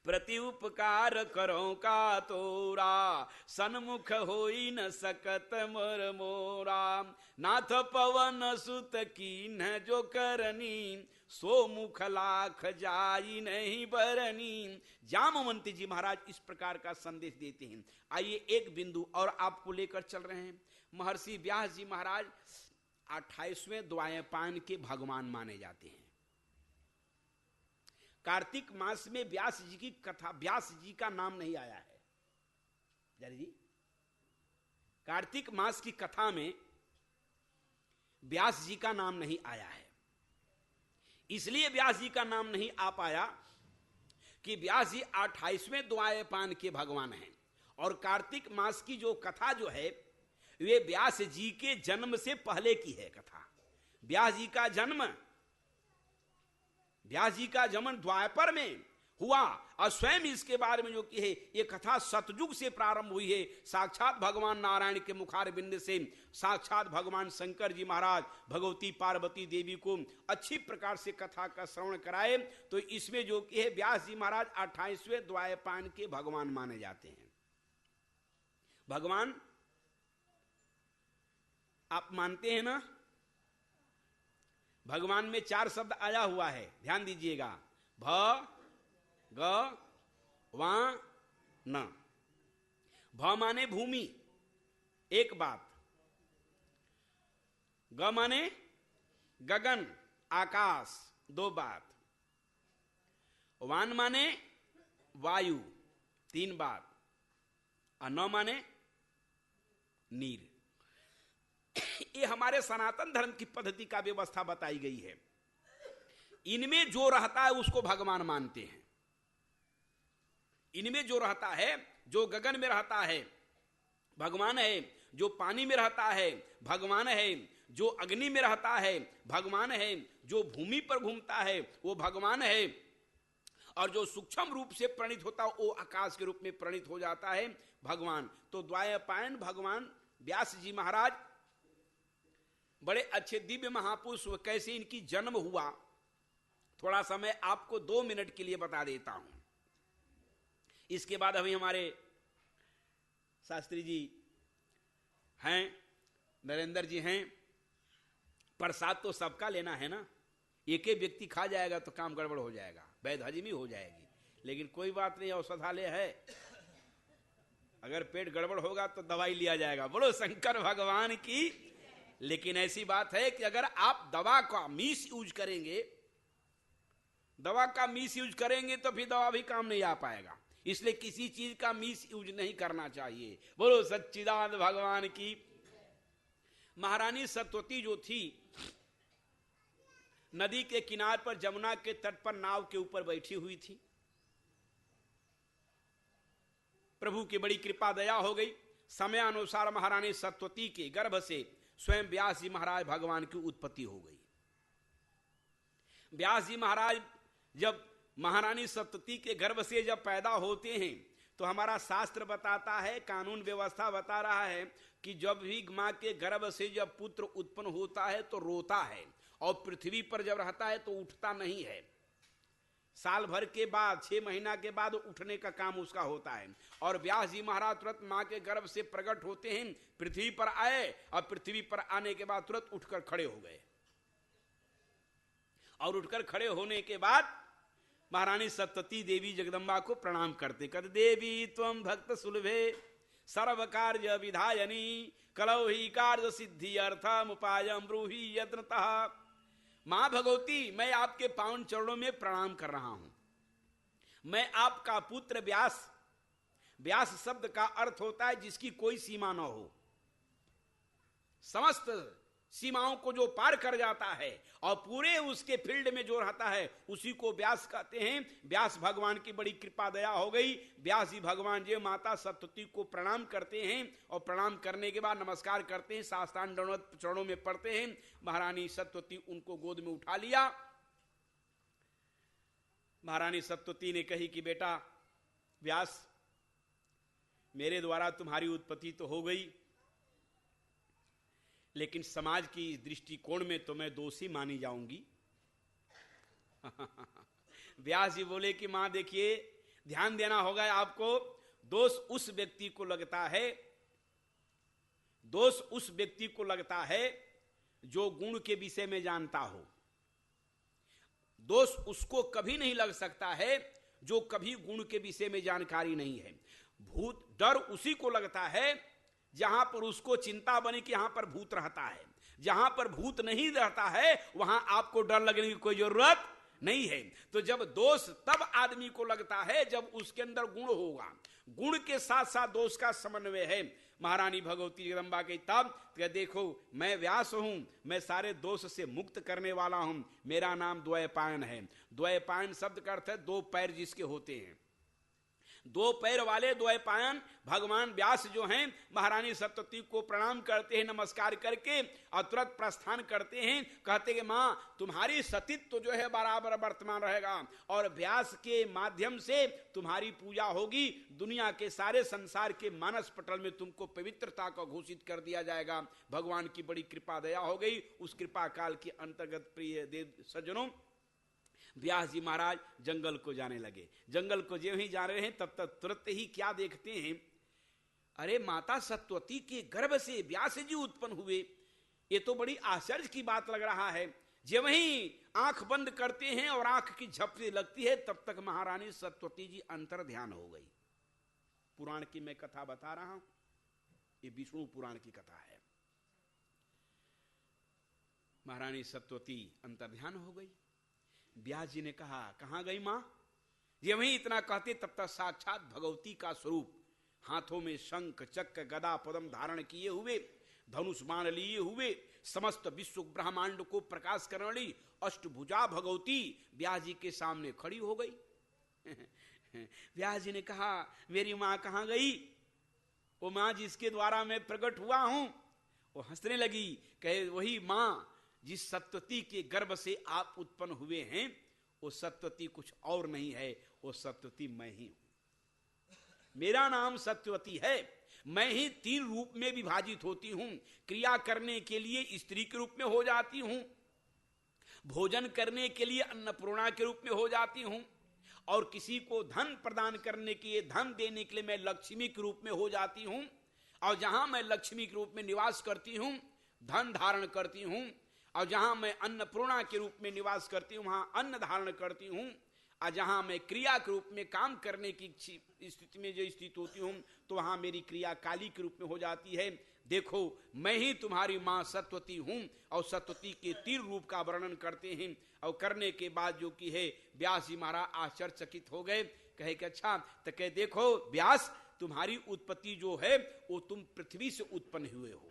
प्रति उपकार करो का तोरा, सन्मुख होई न सकत मर मोरा। नाथ पवन सुत कीन जो करनी, सो मुख लाख जाई नहीं बरनी। जामवंत जी महाराज इस प्रकार का संदेश देते हैं। आइए एक बिंदु और आपको लेकर चल रहे हैं। महर्षि व्यास जी महाराज 28वें द्वापायन के भगवान माने जाते हैं। कार्तिक मास में व्यास जी की कथा, व्यास जी का नाम नहीं आया है जरी जी। कार्तिक मास की कथा में व्यास जी का नाम नहीं आया है। इसलिए व्यास जी का नाम नहीं आ पाया कि व्यास जी 28वें द्वापायन के भगवान हैं। और कार्तिक मास की जो कथा जो है वे व्यास जी के जन्म से पहले की है कथा। व्यास जी का जन्म व्यास जी का जन्म द्वापर में हुआ और स्वयं इसके बारे में जो की है ये कथा सतयुग से प्रारंभ हुई है। साक्षात भगवान नारायण के मुखार बिंद से साक्षात भगवान शंकर जी महाराज भगवती पार्वती देवी को अच्छी प्रकार से कथा का श्रवण कराए। तो इसमें जो की है व्यास जी महाराज 28वें द्वापायन के भगवान माने जाते हैं। भगवान आप मानते हैं ना? भगवान में 4 शब्द आया हुआ है, ध्यान दीजिएगा। भ ग वा न। भ माने भूमि, एक बात। ग माने गगन आकाश, 2 बात। वान माने वायु, 3 बात। और न माने नीर। ये हमारे सनातन धर्म की पद्धति का व्यवस्था बताई गई है। इनमें जो रहता है उसको भगवान मानते हैं। इनमें जो रहता है, जो गगन में रहता है भगवान है, जो पानी में रहता है भगवान है, जो अग्नि में रहता है भगवान है, जो भूमि पर घूमता है वो भगवान है, और जो सूक्ष्म रूप से प्रणीत होता है वो आकाश के रूप में प्रणीत हो जाता है भगवान। तो द्वापायन भगवान व्यास जी महाराज बड़े अच्छे दिव्य महापुरुष। कैसे इनकी जन्म हुआ थोड़ा सा मैं आपको 2 मिनट के लिए बता देता हूं। इसके बाद अभी हमारे शास्त्री जी हैं, नरेंद्र जी हैं। प्रसाद तो सबका लेना है ना, एक ही व्यक्ति खा जाएगा तो काम गड़बड़ हो जाएगा, वैधहजमी हो जाएगी। लेकिन कोई बात नहीं, औषधालय है, अगर पेट गड़बड़ होगा तो दवाई लिया जाएगा। बोलो शंकर भगवान की। लेकिन ऐसी बात है कि अगर आप दवा का मिस यूज करेंगे, दवा का मिस यूज करेंगे तो फिर दवा भी काम नहीं आ पाएगा। इसलिए किसी चीज का मिस यूज नहीं करना चाहिए। बोलो सच्चिदानंद भगवान की। महारानी सत्यवती जो थी नदी के किनारे पर जमुना के तट पर नाव के ऊपर बैठी हुई थी। प्रभु की बड़ी कृपा दया हो गई। समय अनुसार महारानी सत्यवती के गर्भ से स्वयं व्यास जी महाराज भगवान की उत्पत्ति हो गई। व्यास जी महाराज जब महारानी सत्यवती के गर्भ से जब पैदा होते हैं तो हमारा शास्त्र बताता है, कानून व्यवस्था बता रहा है कि जब भी मां के गर्भ से जब पुत्र उत्पन्न होता है तो रोता है, और पृथ्वी पर जब रहता है तो उठता नहीं है। साल भर के बाद 6 महीना के बाद उठने का काम उसका होता है। और व्यास जी महाराज तुरंत मां के गर्भ से प्रकट होते हैं, पृथ्वी पर आए, और पृथ्वी पर आने के बाद तुरंत उठकर खड़े हो गए। और उठकर खड़े होने के बाद महारानी सत्यवती देवी जगदम्बा को प्रणाम करते कहते, देवी त्वं भक्त सुलभे सर्व कार्य विधायनी कलौ ही कार्य सिद्धि अर्थम उपायम ब्रूहि यत्नतः। मां भगवती, मैं आपके पावन चरणों में प्रणाम कर रहा हूं। मैं आपका पुत्र व्यास। व्यास शब्द का अर्थ होता है जिसकी कोई सीमा न हो, समस्त सीमाओं को जो पार कर जाता है और पूरे उसके फील्ड में जो रहता है उसी को व्यास कहते हैं। व्यास भगवान की बड़ी कृपा दया हो गई। व्यास जी भगवान जी माता सत्यवती को प्रणाम करते हैं, और प्रणाम करने के बाद नमस्कार करते हैं, साष्टांग दंडवत चरणों में पड़ते हैं। महारानी सत्यवती उनको गोद में उठा लिया। महारानी सत्यवती ने कही कि बेटा व्यास, मेरे द्वारा तुम्हारी उत्पत्ति तो हो गई, लेकिन समाज की दृष्टिकोण में तो मैं दोषी मानी जाऊंगी। व्यास जी बोले कि मां देखिए, ध्यान देना होगा आपको। दोष उस व्यक्ति को लगता है, दोष उस व्यक्ति को लगता है जो गुण के विषय में जानता हो। दोष उसको कभी नहीं लग सकता है जो कभी गुण के विषय में जानकारी नहीं है। भूत डर उसी को लगता है जहां पर उसको चिंता बनी कि यहां पर भूत रहता है। जहां पर भूत नहीं रहता है वहां आपको डर लगने की कोई जरूरत नहीं है। तो जब दोष तब आदमी को लगता है जब उसके अंदर गुण होगा। गुण के साथ साथ दोष का समन्वय है। महारानी भगवती जगदम्बा के तब देखो, मैं व्यास हूं, मैं सारे दोष से मुक्त करने वाला हूं। मेरा नाम द्वैपायन है। द्वैपायन शब्द का अर्थ है 2 पैर जिसके होते हैं। दो पैर वाले द्वैपायन भगवान व्यास जो हैं महारानी सत्यवती को प्रणाम करते हैं नमस्कार करके और तुरंत प्रस्थान करते हैं। कहते कि माँ तुम्हारी सतीत्व जो है बराबर वर्तमान रहेगा और व्यास के माध्यम से तुम्हारी पूजा होगी, दुनिया के सारे संसार के मानस पटल में तुमको पवित्रता को घोषित कर दिया जाएगा। भगवान की बड़ी कृपा दया हो गई। उस कृपा काल के अंतर्गत प्रिय देव सज्जनों, व्यास जी महाराज जंगल को जाने लगे। जंगल को जो ही जा रहे हैं तब तक तुरंत ही क्या देखते हैं, अरे माता सत्यवती के गर्भ से व्यास जी उत्पन्न हुए। ये तो बड़ी आश्चर्य की बात लग रहा है। जब ही आंख बंद करते हैं और आंख की झपकी लगती है तब तक महारानी सत्यवती जी अंतर ध्यान हो गई। पुराण की मैं कथा बता रहा हूं, ये विष्णु पुराण की कथा है। महारानी सत्यवती अंतर ध्यान हो गई। व्यास जी ने कहा कहां गई मां? ये वही इतना कहते तब तक साक्षात भगवती का स्वरूप हाथों में शंख चक्र गदा पद्म धारण किए हुए, धनुष बाण लिए हुए, समस्त विश्व ब्रह्मांड को प्रकाश करने वाली अष्टभुजा भगवती व्यास जी के सामने खड़ी हो गई। व्यास जी ने कहा मेरी मां कहां गई? वो मां जिसके द्वारा मैं प्रकट हुआ हूं। वो हंसने लगी, कहे वही मां जिस सत्यवती के गर्भ से आप उत्पन्न हुए हैं, वो सत्यवती कुछ और नहीं है, वो सत्यवती मैं ही हूं। मेरा नाम सत्यवती है। मैं ही 3 रूप में विभाजित होती हूं। क्रिया करने के लिए स्त्री के रूप में हो जाती हूं, भोजन करने के लिए अन्नपूर्णा के रूप में हो जाती हूं, और किसी को धन प्रदान करने के लिए, धन देने के लिए मैं लक्ष्मी के रूप में हो जाती हूं। और जहां मैं लक्ष्मी के रूप में निवास करती हूं, धन धारण करती हूं, और जहां मैं अन्नपूर्णा के रूप में निवास करती हूं वहां अन्न धारण करती हूं, और जहां मैं क्रिया के रूप में काम करने की स्थिति में जो स्थित होती हूं तो वहां मेरी क्रिया काली के रूप में हो जाती है। देखो मैं ही तुम्हारी मां सत्यवती हूं। और सत्यवती के 3 रूप का वर्णन करते हैं। और करने के बाद जो कि है व्यास जी महाराज आश्चर्यचकित हो गए। कहे कि अच्छा, तो कहे देखो व्यास तुम्हारी उत्पत्ति जो है वो तुम पृथ्वी से उत्पन्न हुए हो।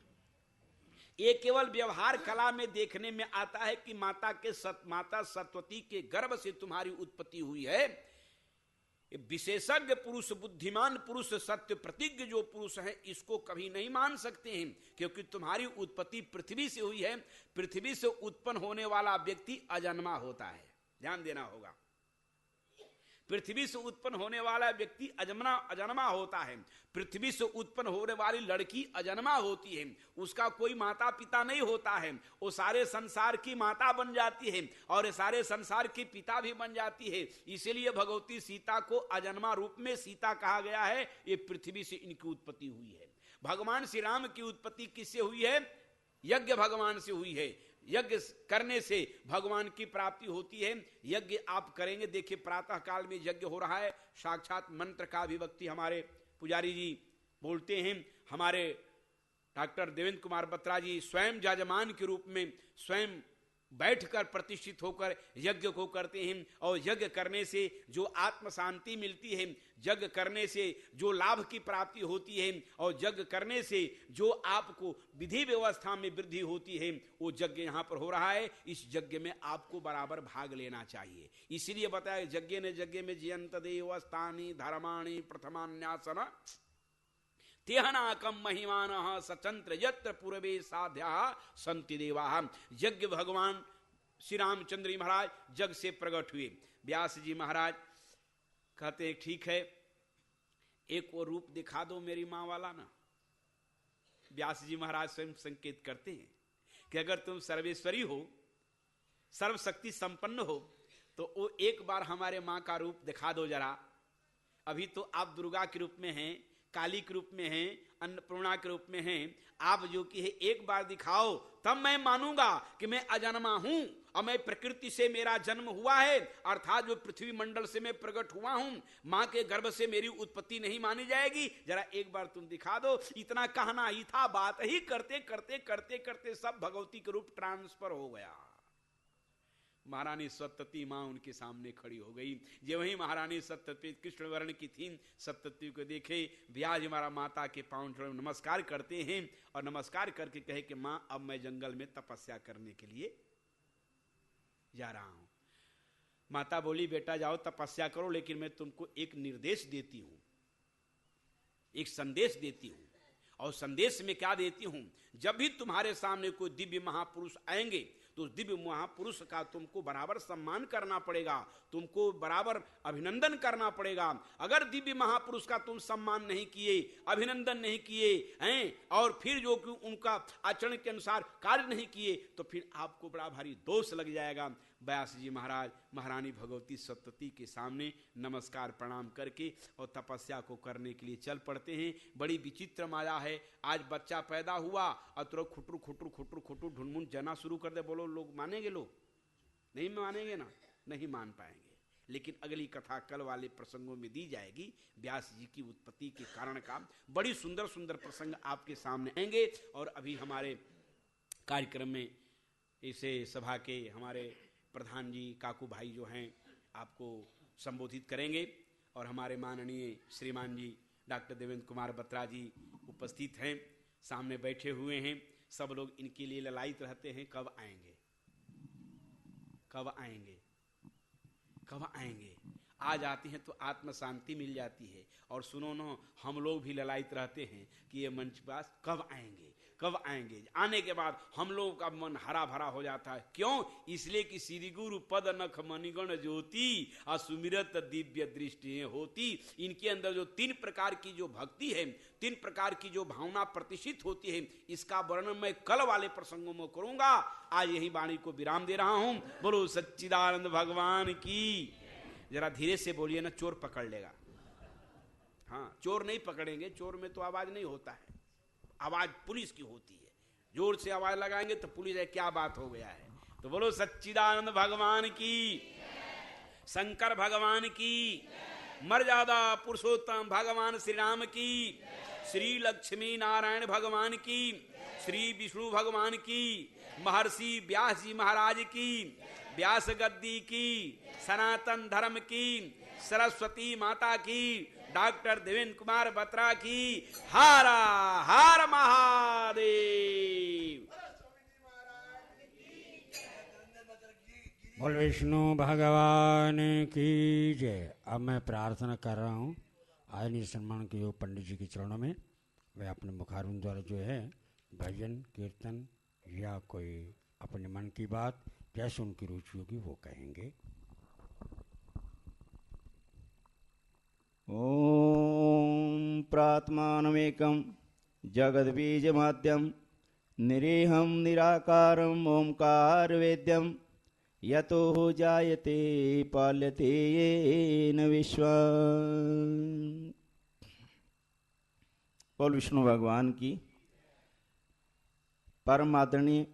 ये केवल व्यवहार कला में देखने में आता है कि माता सत्यवती के गर्भ से तुम्हारी उत्पत्ति हुई है। विशेषज्ञ पुरुष, बुद्धिमान पुरुष, सत्य प्रतिज्ञ जो पुरुष है इसको कभी नहीं मान सकते हैं, क्योंकि तुम्हारी उत्पत्ति पृथ्वी से हुई है। पृथ्वी से उत्पन्न होने वाला व्यक्ति अजन्मा होता है, ध्यान देना होगा। पृथ्वी से उत्पन्न होने वाला व्यक्ति अजन्मा होता है। पृथ्वी से उत्पन्न होने वाली लड़की अजन्मा होती है, उसका कोई माता पिता नहीं होता है। वो सारे संसार की माता बन जाती है और सारे संसार की पिता भी बन जाती है। इसीलिए भगवती सीता को अजन्मा रूप में सीता कहा गया है। ये पृथ्वी से इनकी उत्पत्ति हुई है। भगवान श्री राम की उत्पत्ति किससे हुई है? यज्ञ भगवान से हुई है। यज्ञ करने से भगवान की प्राप्ति होती है। यज्ञ आप करेंगे, देखिए प्रातः काल में यज्ञ हो रहा है, साक्षात मंत्र का अभिव्यक्ति हमारे पुजारी जी बोलते हैं। हमारे डॉक्टर देवेंद्र कुमार बत्रा जी स्वयं जजमान के रूप में स्वयं बैठकर प्रतिष्ठित होकर यज्ञ को करते हैं। और यज्ञ करने से जो आत्म शांति मिलती है, यज्ञ करने से जो लाभ की प्राप्ति होती है, और यज्ञ करने से जो आपको विधि व्यवस्था में वृद्धि होती है, वो यज्ञ यहाँ पर हो रहा है। इस यज्ञ में आपको बराबर भाग लेना चाहिए। इसीलिए बताया यज्ञ ने यज्ञ में जियंत देवस्थानी धर्माणी प्रथमान्यासन तेहनाकम महिमान सचंत्र यत्र पूर्वे साध्या संति देवा। यज्ञ भगवान श्री रामचंद्र जी महाराज जग से प्रकट हुए। व्यास जी महाराज कहते हैं ठीक है, एक वो रूप दिखा दो मेरी मां वाला ना। व्यास जी महाराज स्वयं संकेत करते हैं कि अगर तुम सर्वेश्वरी हो, सर्वशक्ति संपन्न हो, तो वो एक बार हमारे मां का रूप दिखा दो जरा। अभी तो आप दुर्गा के रूप में हैं, काली के रूप में हैं, अन्नपूर्णा के रूप में हैं। आप जो कि है एक बार दिखाओ, तब मैं मानूंगा कि मैं अजन्मा हूं और मैं प्रकृति से मेरा जन्म हुआ है, अर्थात जो पृथ्वी मंडल से मैं प्रकट हुआ हूं। मां के गर्भ से मेरी उत्पत्ति नहीं मानी जाएगी। जरा एक बार तुम दिखा दो। इतना कहना ही था। बात ही करते करते करते करते सब भगवती के रूप ट्रांसफर हो गया। महारानी सत्यवती मां उनके सामने खड़ी हो गई। ये वही महारानी सत्यवती कृष्ण वर्ण की थी। सत्यवती को देखे व्यास हमारा माता के पांव नमस्कार करते हैं और नमस्कार करके कहे कि मां अब मैं जंगल में तपस्या करने के लिए जा रहा हूं। माता बोली बेटा जाओ तपस्या करो, लेकिन मैं तुमको एक निर्देश देती हूं, एक संदेश देती हूं। और संदेश में क्या देती हूं, जब भी तुम्हारे सामने कोई दिव्य महापुरुष आएंगे तो उस दिव्य महापुरुष का तुमको बराबर सम्मान करना पड़ेगा, तुमको बराबर अभिनंदन करना पड़ेगा। अगर दिव्य महापुरुष का तुम सम्मान नहीं किए, अभिनंदन नहीं किए हैं, और फिर जो कि उनका आचरण के अनुसार कार्य नहीं किए, तो फिर आपको बड़ा भारी दोष लग जाएगा। व्यास जी महाराज महारानी भगवती सप्तती के सामने नमस्कार प्रणाम करके और तपस्या को करने के लिए चल पड़ते हैं। बड़ी विचित्र माया है। आज बच्चा पैदा हुआ और तुरंत खुटरू खुटरू खुटरू खुटरू ढुनमुन जना शुरू कर दे, बोलो लोग मानेंगे? लोग नहीं मानेंगे ना, नहीं मान पाएंगे। लेकिन अगली कथा कल वाले प्रसंगों में दी जाएगी। व्यास जी की उत्पत्ति के कारण का बड़ी सुंदर सुंदर प्रसंग आपके सामने आएंगे। और अभी हमारे कार्यक्रम में इसे सभा के हमारे प्रधान जी काकू भाई जो हैं आपको संबोधित करेंगे, और हमारे माननीय श्रीमान जी डॉक्टर देवेंद्र कुमार बत्रा जी उपस्थित हैं, सामने बैठे हुए हैं। सब लोग इनके लिए ललायित रहते हैं, कब आएंगे, कब आएंगे, कब आएंगे। आ जाती हैं तो आत्म शांति मिल जाती है। और सुनो न, हम लोग भी ललायित रहते हैं कि ये मंच पास कब आएंगे, कब आएंगे। आने के बाद हम लोगों का मन हरा भरा हो जाता है। क्यों? इसलिए कि श्री गुरु पद नख मणिगण ज्योति असुमिरत दिव्य दृष्टि होती। इनके अंदर जो 3 प्रकार की जो भक्ति है, 3 प्रकार की जो भावना प्रतिष्ठित होती है, इसका वर्णन मैं कल वाले प्रसंगों में करूंगा। आज यही वाणी को विराम दे रहा हूं। बोलो सच्चिदानंद भगवान की। जरा धीरे से बोलिए ना, चोर पकड़ लेगा। हाँ, चोर नहीं पकड़ेंगे, चोर में तो आवाज नहीं होता है, आवाज पुलिस की होती है। जोर से आवाज लगाएंगे तो पुलिस है, क्या बात हो गया है। तो बोलो सच्चिदानंद भगवान की, शंकर भगवान की, मर्यादा पुरुषोत्तम भगवान श्री राम की, श्री लक्ष्मी नारायण भगवान की, श्री विष्णु भगवान की, महर्षि व्यास जी महाराज की, व्यास गद्दी की, सनातन धर्म की, सरस्वती माता की, डॉक्टर देवेंद्र कुमार बत्रा की। हारा हार महादेव। बोल विष्णु भगवान की जय। अब मैं प्रार्थना कर रहा हूँ आदरणीय सम्मान के जो पंडित जी के चरणों में, वे अपने मुखारविंद द्वारा जो है भजन कीर्तन या कोई अपने मन की बात जैसे उनकी रुचि होगी वो कहेंगे। ओम प्रात्मानमेकं जगद्बीजमाद्यं निरीहं निराकारं ओंकार वेद्यं यतो जायते पाल्यते येन विश्वम्। बोल विष्णु भगवान की। परम आदरणीय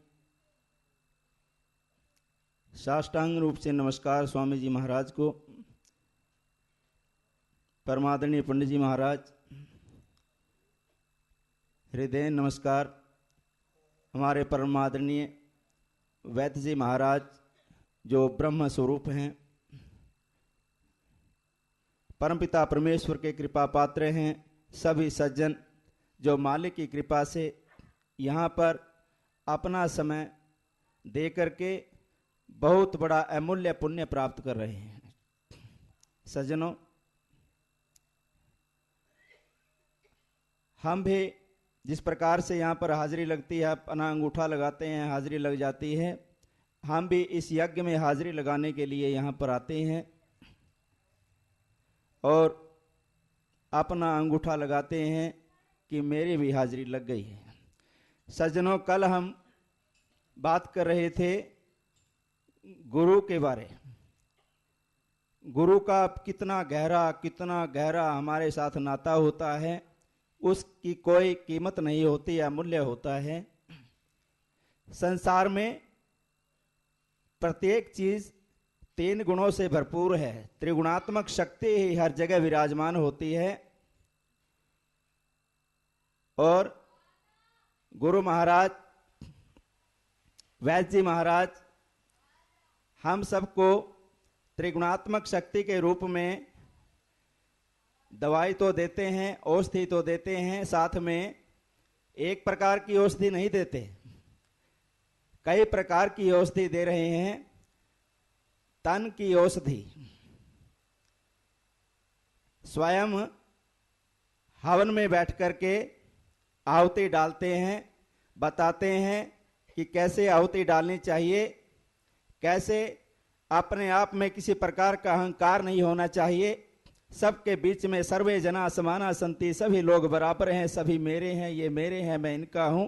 साष्टांग रूप से नमस्कार स्वामी जी महाराज को। परमादरणीय पंडित जी महाराज, हृदय नमस्कार। हमारे परमादरणीय वैद्य जी महाराज जो ब्रह्म स्वरूप हैं, परमपिता परमेश्वर के कृपा पात्र हैं। सभी सज्जन जो मालिक की कृपा से यहाँ पर अपना समय दे करके बहुत बड़ा अमूल्य पुण्य प्राप्त कर रहे हैं। सज्जनों, हम भी जिस प्रकार से यहाँ पर हाजिरी लगती है, अपना अंगूठा लगाते हैं, हाजिरी लग जाती है। हम भी इस यज्ञ में हाजिरी लगाने के लिए यहाँ पर आते हैं और अपना अंगूठा लगाते हैं कि मेरी भी हाजिरी लग गई है। सज्जनों, कल हम बात कर रहे थे गुरु के बारे। गुरु का कितना गहरा हमारे साथ नाता होता है, उसकी कोई कीमत नहीं होती, अमूल्य होता है। संसार में प्रत्येक चीज 3 गुणों से भरपूर है। त्रिगुणात्मक शक्ति ही हर जगह विराजमान होती है। और गुरु महाराज, वैद्य जी महाराज हम सबको त्रिगुणात्मक शक्ति के रूप में दवाई तो देते हैं, औषधि तो देते हैं, साथ में एक प्रकार की औषधि नहीं देते, कई प्रकार की औषधि दे रहे हैं। तन की औषधि। स्वयं हवन में बैठ करके आहुति डालते हैं, बताते हैं कि कैसे आहुति डालनी चाहिए, कैसे अपने आप में किसी प्रकार का अहंकार नहीं होना चाहिए। सबके बीच में सर्वे जना समाना संति, सभी लोग बराबर हैं, सभी मेरे हैं, ये मेरे हैं, मैं इनका हूं।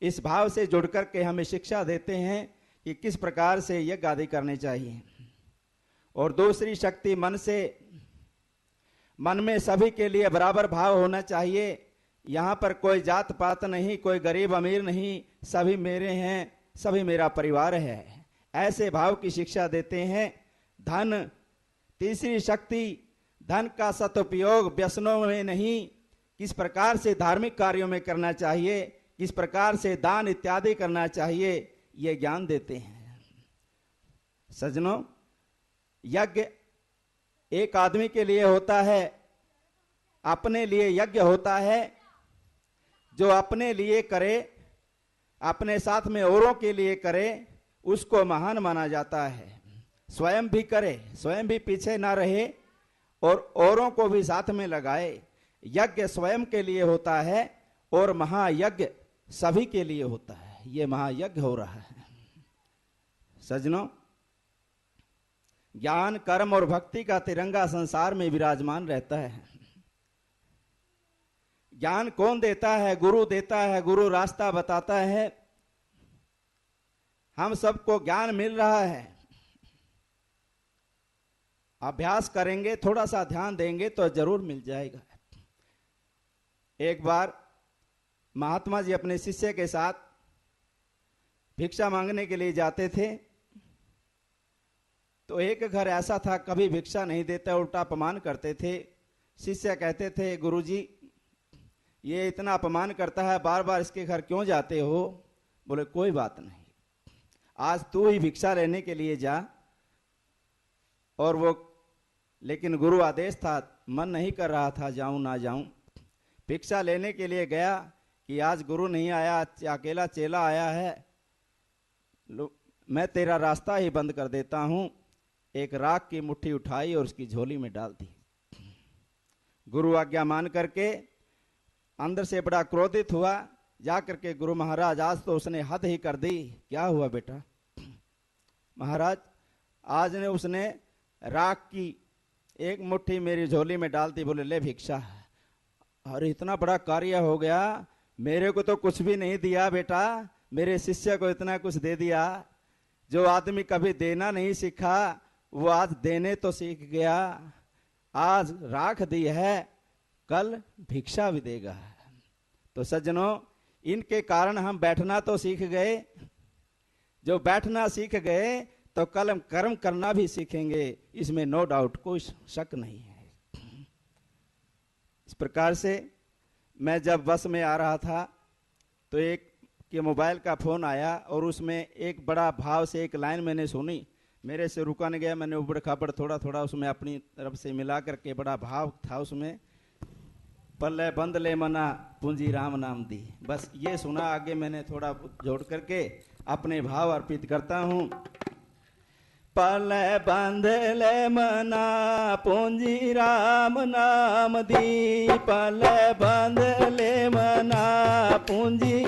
इस भाव से जुड़ करके हमें शिक्षा देते हैं कि किस प्रकार से यज्ञ आदि करने चाहिए। और दूसरी शक्ति मन से, मन में सभी के लिए बराबर भाव होना चाहिए। यहाँ पर कोई जात पात नहीं, कोई गरीब अमीर नहीं, सभी मेरे हैं, सभी मेरा परिवार है, ऐसे भाव की शिक्षा देते हैं। धन, तीसरी शक्ति, धन का सदुपयोग व्यसनों में नहीं, किस प्रकार से धार्मिक कार्यों में करना चाहिए, किस प्रकार से दान इत्यादि करना चाहिए, ये ज्ञान देते हैं। सज्जनों, यज्ञ एक आदमी के लिए होता है, अपने लिए यज्ञ होता है। जो अपने लिए करे, अपने साथ में औरों के लिए करे, उसको महान माना जाता है। स्वयं भी करे, स्वयं भी पीछे ना रहे और औरों को भी साथ में लगाए। यज्ञ स्वयं के लिए होता है और महायज्ञ सभी के लिए होता है। ये महायज्ञ हो रहा है। सज्जनों, ज्ञान, कर्म और भक्ति का तिरंगा संसार में विराजमान रहता है। ज्ञान कौन देता है? गुरु देता है। गुरु रास्ता बताता है। हम सबको ज्ञान मिल रहा है। अभ्यास करेंगे, थोड़ा सा ध्यान देंगे तो जरूर मिल जाएगा। एक बार महात्मा जी अपने शिष्य के साथ भिक्षा मांगने के लिए जाते थे। तो एक घर ऐसा था, कभी भिक्षा नहीं देता, उल्टा अपमान करते थे। शिष्य कहते थे, गुरुजी ये इतना अपमान करता है, बार बार इसके घर क्यों जाते हो? बोले कोई बात नहीं, आज तू ही भिक्षा लेने के लिए जा। और वो, लेकिन गुरु आदेश था, मन नहीं कर रहा था जाऊं ना जाऊं। भिक्षा लेने के लिए गया कि आज गुरु नहीं आया, अकेला चेला आया है, मैं तेरा रास्ता ही बंद कर देता हूं। एक राख की मुट्ठी उठाई और उसकी झोली में डाल दी। गुरु आज्ञा मान करके अंदर से बड़ा क्रोधित हुआ। जा करके गुरु महाराज, आज तो उसने हद ही कर दी। क्या हुआ बेटा? महाराज, आज ने उसने राख की एक मुट्ठी मेरी झोली में डाल दी। बोले ले भिक्षा। अरे इतना बड़ा कार्य हो गया, मेरे को तो कुछ भी नहीं दिया बेटा, मेरे शिष्य को इतना कुछ दे दिया। जो आदमी कभी देना नहीं सीखा वो आज देने तो सीख गया। आज राख दी है, कल भिक्षा भी देगा। तो सज्जनों, इनके कारण हम बैठना तो सीख गए। जो बैठना सीख गए तो कल हम कर्म करना भी सीखेंगे, इसमें नो डाउट, कोई शक नहीं है। इस प्रकार से मैं जब बस में आ रहा था तो एक के मोबाइल का फोन आया और उसमें एक बड़ा भाव से एक लाइन मैंने सुनी। मेरे से रुका नहीं गया, मैंने उबड़ खाबड़ थोड़ा थोड़ा उसमें अपनी तरफ से मिला करके, बड़ा भाव था उसमें, पल्ले बंद ले मना पूंजी राम नाम दी। बस ये सुना, आगे मैंने थोड़ा जोड़ करके अपने भाव अर्पित करता हूँ। पल्ले बंद ले मना पूंजी राम नाम दी, पल्ले बंद ले मना पूंजी,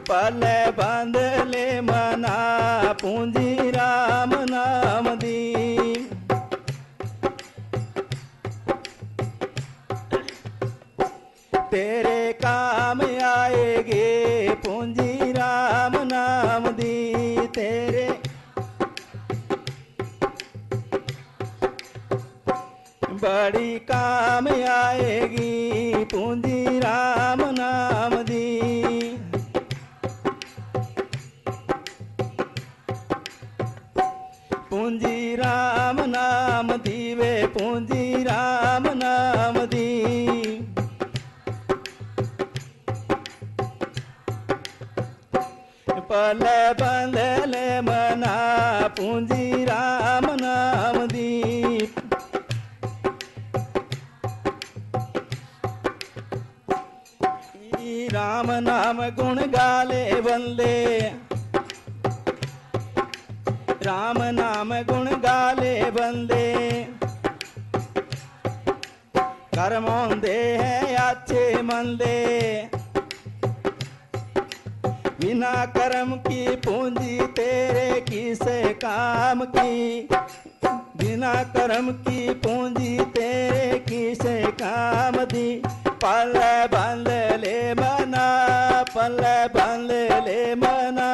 पल्ले बंद ले मना पूंजी राम नाम दी। तेरे काम आएगे पूंजी राम नाम दी, तेरे बड़ी काम आएगी पूंजी राम नाम दी। पूंजी राम नाम दी वे पूंजी राम नाम दी। पले बंदले मना पूंजी राम नाम दी। राम नाम गुण गाले बंदे, राम नाम गुण गाले बंदे कर्मोंदे हैं अच्छे मंदे बिना कर्म की पूंजी तेरे किसे काम की बिना कर्म की पूंजी तेरे किसे काम दी पल बंद ले मना पल बंद ले मना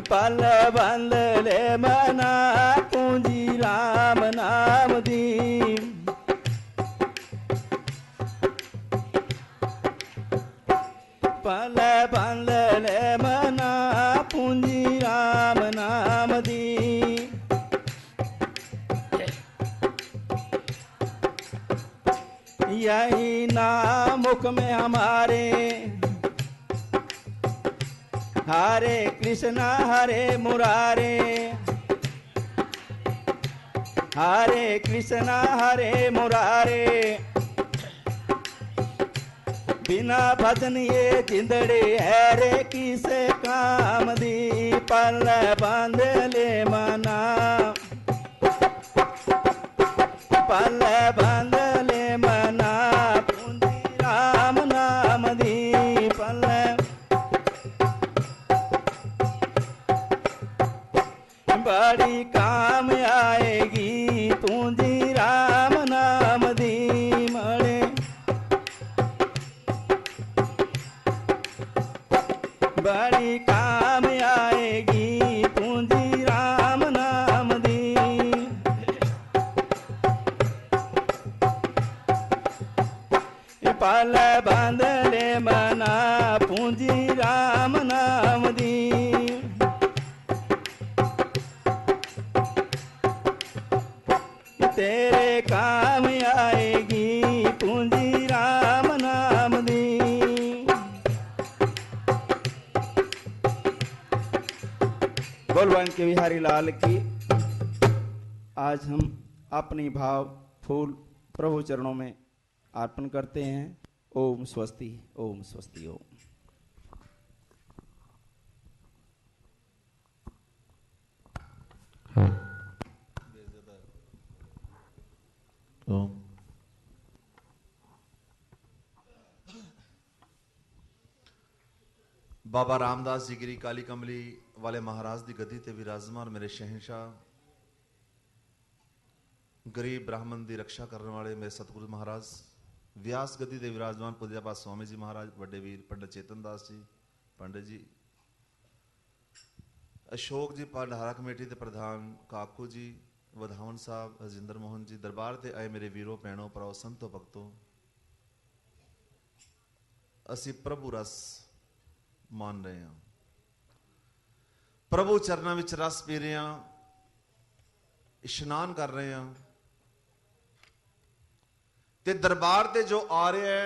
पल बंद ले मना पूंजी राम नाम दी पल बंद ले मना पूंजी राम नाम दी यही नाम मुख में हमारे हरे कृष्णा हरे मुरारे हरे कृष्णा हरे मुरारे बिना भजन ये जिंदड़ी है रे किसे काम दी पल बांध ले मना पल बांध ले मना पूंजी राम नाम दी पल बड़ी काम आएगी पूंजी राम नाम दी मणे बड़ी काम आएगी पूंजी राम नाम दी पल बांध ले मना पूंजी राम नाम दी तेरे काम आएगी पूंजी राम नाम दी बोलवान के बिहारी लाल की आज हम अपनी भाव फूल प्रभु चरणों में अर्पण करते हैं। ओम स्वस्ति ओम स्वस्ति ओम। ओम। बाबा रामदास जी गिरी काली कमली वाले महाराज दी गद्दी ते विराजमान मेरे शहंशाह गरीब ब्राह्मण दी रक्षा करने वाले मेरे सतगुरु महाराज व्यास गद्दी दे विराजमान पूज्यपाद स्वामी जी महाराज वड्डे वीर पंडित चेतन दास जी पंडित जी अशोक जी भंडारा कमेटी के प्रधान काकू जी वधावन साहब हरजिंदर मोहन जी दरबार ते आए मेरे वीरों भैनों भराओ संतों भक्तों असी प्रभु रस मान रहे हैं प्रभु चरणों में रस पी रहे हैं इशनान कर रहे हैं ते दरबार ते जो आ रहा है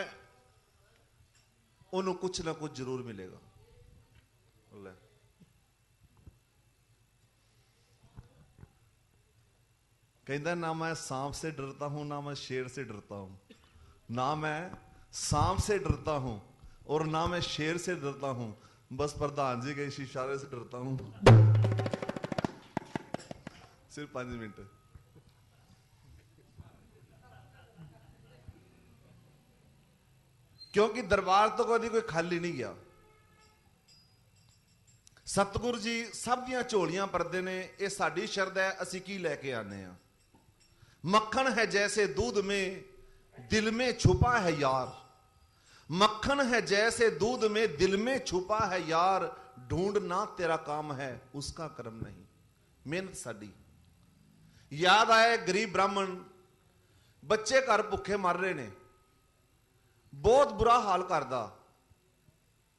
उन्होंने कुछ ना कुछ जरूर मिलेगा। कहता ना मैं सांप से डरता हूं ना मैं शेर से डरता हूं ना मैं सांप से डरता हूं और ना मैं शेर से डरता हूं बस प्रधान जी के इस इशारे से डरता हूं। सिर्फ 5 मिनट। क्योंकि दरबार तो कभी कोई खाली नहीं गया। सतगुरु जी सब दियां झोलियां भरदे ने ये साडी शरद है असी की लेके आने हैं। मक्खन है जैसे दूध में दिल में छुपा है यार मक्खन है जैसे दूध में दिल में छुपा है यार ढूंढना तेरा काम है उसका कर्म नहीं मेहनत साडी। याद आए गरीब ब्राह्मण बच्चे घर भुखे मर रहे ने बहुत बुरा हाल करदा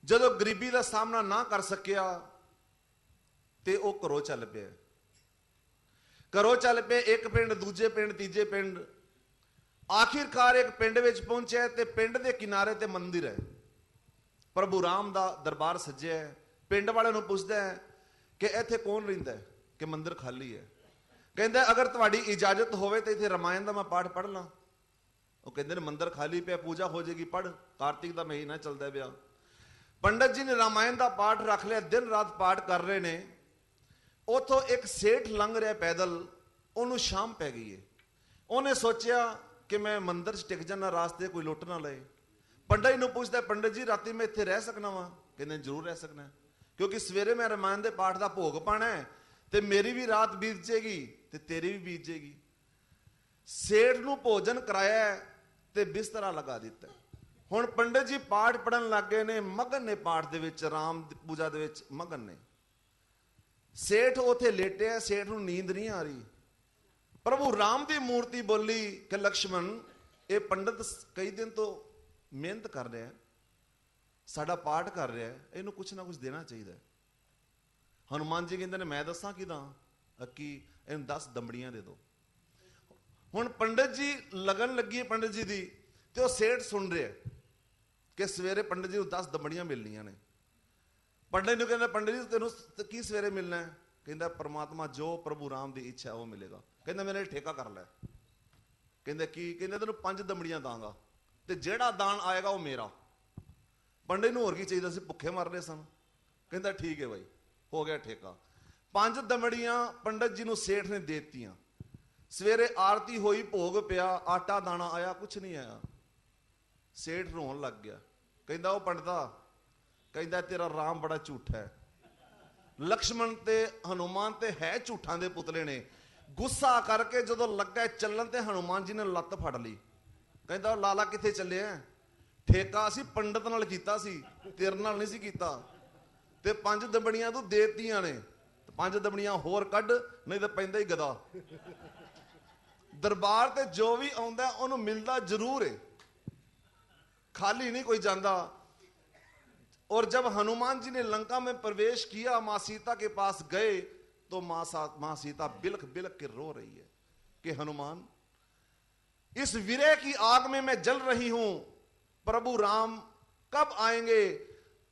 जदों गरीबी का सामना ना कर सकिया ते ओ घरों चल पे घरों चल पे एक पिंड दूजे पिंड तीजे पिंड आखिरकार एक पिंड विच पहुंचे ते पिंड दे किनारे ते मंदिर है प्रभु राम दा दरबार सज्जिया है। पिंड वाले नूं पुछदा है कि इत्थे कौन रहिंदा है कि मंदिर खाली है। कहंदा अगर तुहाडी इजाजत होवे ते इत्थे रामायण दा मैं पाठ पढ़ लां। वो कहंदे ने मंदिर खाली पे पूजा हो जाएगी पढ़ कार्तिक दा महीना चलदा पिया। ਪੰਡਤ ਜੀ ਨੇ ਰਾਮਾਇਣ ਦਾ ਪਾਠ ਰੱਖ ਲਿਆ, ਦਿਨ ਰਾਤ ਪਾਠ ਕਰ ਰਹੇ ਨੇ। ਉਥੋਂ ਇੱਕ ਸੇਠ ਲੰਘ ਰਿਹਾ ਪੈਦਲ, ਉਹਨੂੰ ਸ਼ਾਮ ਪੈ ਗਈ ਏ। ਉਹਨੇ ਸੋਚਿਆ ਕਿ ਮੈਂ ਮੰਦਿਰ 'ਚ ਟਿਕ ਜਾਣਾ, ਰਾਸਤੇ ਕੋਈ ਲੁੱਟ ਨਾ ਲਏ। ਪੰਡਤ ਜੀ ਨੂੰ ਪੁੱਛਦਾ, ਪੰਡਤ ਜੀ ਰਾਤੀ ਮੈਂ ਇੱਥੇ ਰਹਿ ਸਕਣਾ ਵਾ? ਕਹਿੰਦੇ ਜ਼ਰੂਰ ਰਹਿ ਸਕਣਾ, ਕਿਉਂਕਿ ਸਵੇਰੇ ਮੈਂ ਰਾਮਾਇਣ ਦੇ ਪਾਠ ਦਾ ਭੋਗ ਪਾਣਾ ਹੈ ਤੇ ਮੇਰੀ ਵੀ ਰਾਤ ਬੀਤ ਜੇਗੀ ਤੇ ਤੇਰੀ ਵੀ ਬੀਤ ਜੇਗੀ। ਸੇਠ ਨੂੰ ਭੋਜਨ ਕਰਾਇਆ ਤੇ ਬਿਸਤਰਾ ਲਗਾ ਦਿੱਤਾ। ਹੁਣ ਪੰਡਤ ਜੀ ਪਾਠ ਪੜਨ ਲੱਗ ਗਏ ਨੇ, ਮਗਨ ਨੇ ਪਾਠ ਦੇ ਵਿੱਚ, ਰਾਮ ਦੀ ਪੂਜਾ ਦੇ ਵਿੱਚ ਮਗਨ ਨੇ। ਸੇਠ ਉਥੇ ਲੇਟਿਆ, ਸੇਠ ਨੂੰ ਨੀਂਦ ਨਹੀਂ ਆ ਰਹੀ। ਪ੍ਰਭੂ ਰਾਮ ਦੀ ਮੂਰਤੀ ਬੋਲੀ ਕਿ ਲਕਸ਼ਮਣ, ਇਹ ਪੰਡਤ ਕਈ ਦਿਨ ਤੋਂ ਮਿਹਨਤ ਕਰ ਰਿਹਾ, ਸਾਡਾ ਪਾਠ ਕਰ ਰਿਹਾ, ਇਹਨੂੰ ਕੁਛ ਨਾ ਕੁਛ ਦੇਣਾ ਚਾਹੀਦਾ। ਹਨੂਮਾਨ ਜੀ ਕਹਿੰਦੇ ਨੇ ਮੈਂ ਦੱਸਾਂ ਕਿਦਾਂ? ਕਿ ਇਹਨੂੰ 10 ਦੰਬੜੀਆਂ ਦੇ ਦਿਓ। ਹੁਣ ਪੰਡਤ ਜੀ ਲਗਨ ਲੱਗੀ ਹੈ ਪੰਡਤ ਜੀ ਦੀ, ਤੇ ਉਹ ਸੇਠ ਸੁਣ ਰਿਹਾ ਕਿ ਸਵੇਰੇ ਪੰਡਤ ਜੀ ਨੂੰ 10 ਦੰਬੜੀਆਂ ਮਿਲਣੀਆਂ ਨੇ। ਪੰਡਤ ਨੂੰ ਕਹਿੰਦਾ, ਪੰਡਤ ਜੀ ਤੈਨੂੰ ਕੀ ਸਵੇਰੇ ਮਿਲਣਾ ਹੈ? ਕਹਿੰਦਾ ਪਰਮਾਤਮਾ ਜੋ ਪ੍ਰਭੂ ਰਾਮ ਦੀ ਇੱਛਾ ਉਹ ਮਿਲੇਗਾ। ਕਹਿੰਦਾ ਮੇਰੇ ਠੇਕਾ ਕਰ ਲੈ। ਕਹਿੰਦਾ ਕੀ? ਕਹਿੰਦਾ ਤੈਨੂੰ 5 ਦੰਬੜੀਆਂ ਦਾਂਗਾ ਤੇ ਜਿਹੜਾ ਦਾਨ ਆਏਗਾ ਉਹ ਮੇਰਾ। ਪੰਡਤ ਨੂੰ ਹੋਰ ਕੀ ਚਾਹੀਦਾ ਸੀ, ਭੁੱਖੇ ਮਰ ਰਹੇ ਸਨ। ਕਹਿੰਦਾ ਠੀਕ ਹੈ ਬਾਈ, ਹੋ ਗਿਆ ਠੇਕਾ। 5 ਦੰਬੜੀਆਂ ਪੰਡਤ ਜੀ ਨੂੰ ਸੇਠ ਨੇ ਦੇ ਦਿੱਤੀਆਂ। ਸਵੇਰੇ ਆਰਤੀ ਹੋਈ, ਭੋਗ ਪਿਆ, ਆਟਾ ਦਾਣਾ ਆਇਆ, ਕੁਛ ਨਹੀਂ ਆਇਆ। ਸੇਠ ਰੋਣ ਲੱਗ ਗਿਆ। ਕਹਿੰਦਾ ਉਹ ਪੰਡਤਾ, ਕਹਿੰਦਾ ਤੇਰਾ ਰਾਮ ਬੜਾ ਝੂਠਾ ਹੈ। ਲਕਸ਼ਮਣ ਤੇ ਹਨੂਮਾਨ ਤੇ ਹੈ ਝੂਠਾਂ ਦੇ ਪੁਤਲੇ ਨੇ। ਗੁੱਸਾ ਕਰਕੇ ਜਦੋਂ ਲੱਗਾ ਚੱਲਣ ਤੇ ਹਨੂਮਾਨ ਜੀ ਨੇ ਲੱਤ ਫੜ ਲਈ। ਕਹਿੰਦਾ ਲਾਲਾ ਕਿੱਥੇ ਚੱਲਿਆ? ਠੇਕਾ ਅਸੀਂ ਪੰਡਤ ਨਾਲ ਕੀਤਾ ਸੀ, ਤੇਰੇ ਨਾਲ ਨਹੀਂ ਸੀ ਕੀਤਾ। ਤੇ 5 ਦੰਬੜੀਆਂ ਤੂੰ ਦੇਤੀਆਂ ਨੇ, 5 ਦੰਬੜੀਆਂ ਹੋਰ ਕੱਢ, ਨਹੀਂ ਤਾਂ ਪੈਂਦਾ ਹੀ ਗਦਾ। ਦਰਬਾਰ ਤੇ ਜੋ ਵੀ ਆਉਂਦਾ ਉਹਨੂੰ ਮਿਲਦਾ ਜ਼ਰੂਰ ਹੈ, खाली नहीं कोई जाता। और जब हनुमान जी ने लंका में प्रवेश किया, मां सीता के पास गए तो मां सीता बिलख बिलख के रो रही है कि हनुमान, इस विरह की आग में मैं जल रही हूं, प्रभु राम कब आएंगे?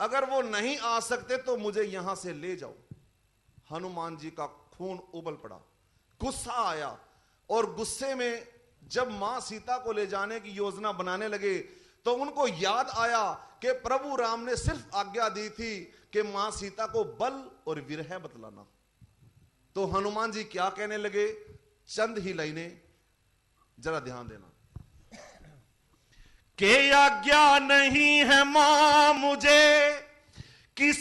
अगर वो नहीं आ सकते तो मुझे यहां से ले जाओ। हनुमान जी का खून उबल पड़ा, गुस्सा आया, और गुस्से में जब मां सीता को ले जाने की योजना बनाने लगे तो उनको याद आया कि प्रभु राम ने सिर्फ आज्ञा दी थी कि मां सीता को बल और विरह बतलाना। तो हनुमान जी क्या कहने लगे, चंद ही लाइनें जरा ध्यान देना। के आज्ञा नहीं है मां मुझे किस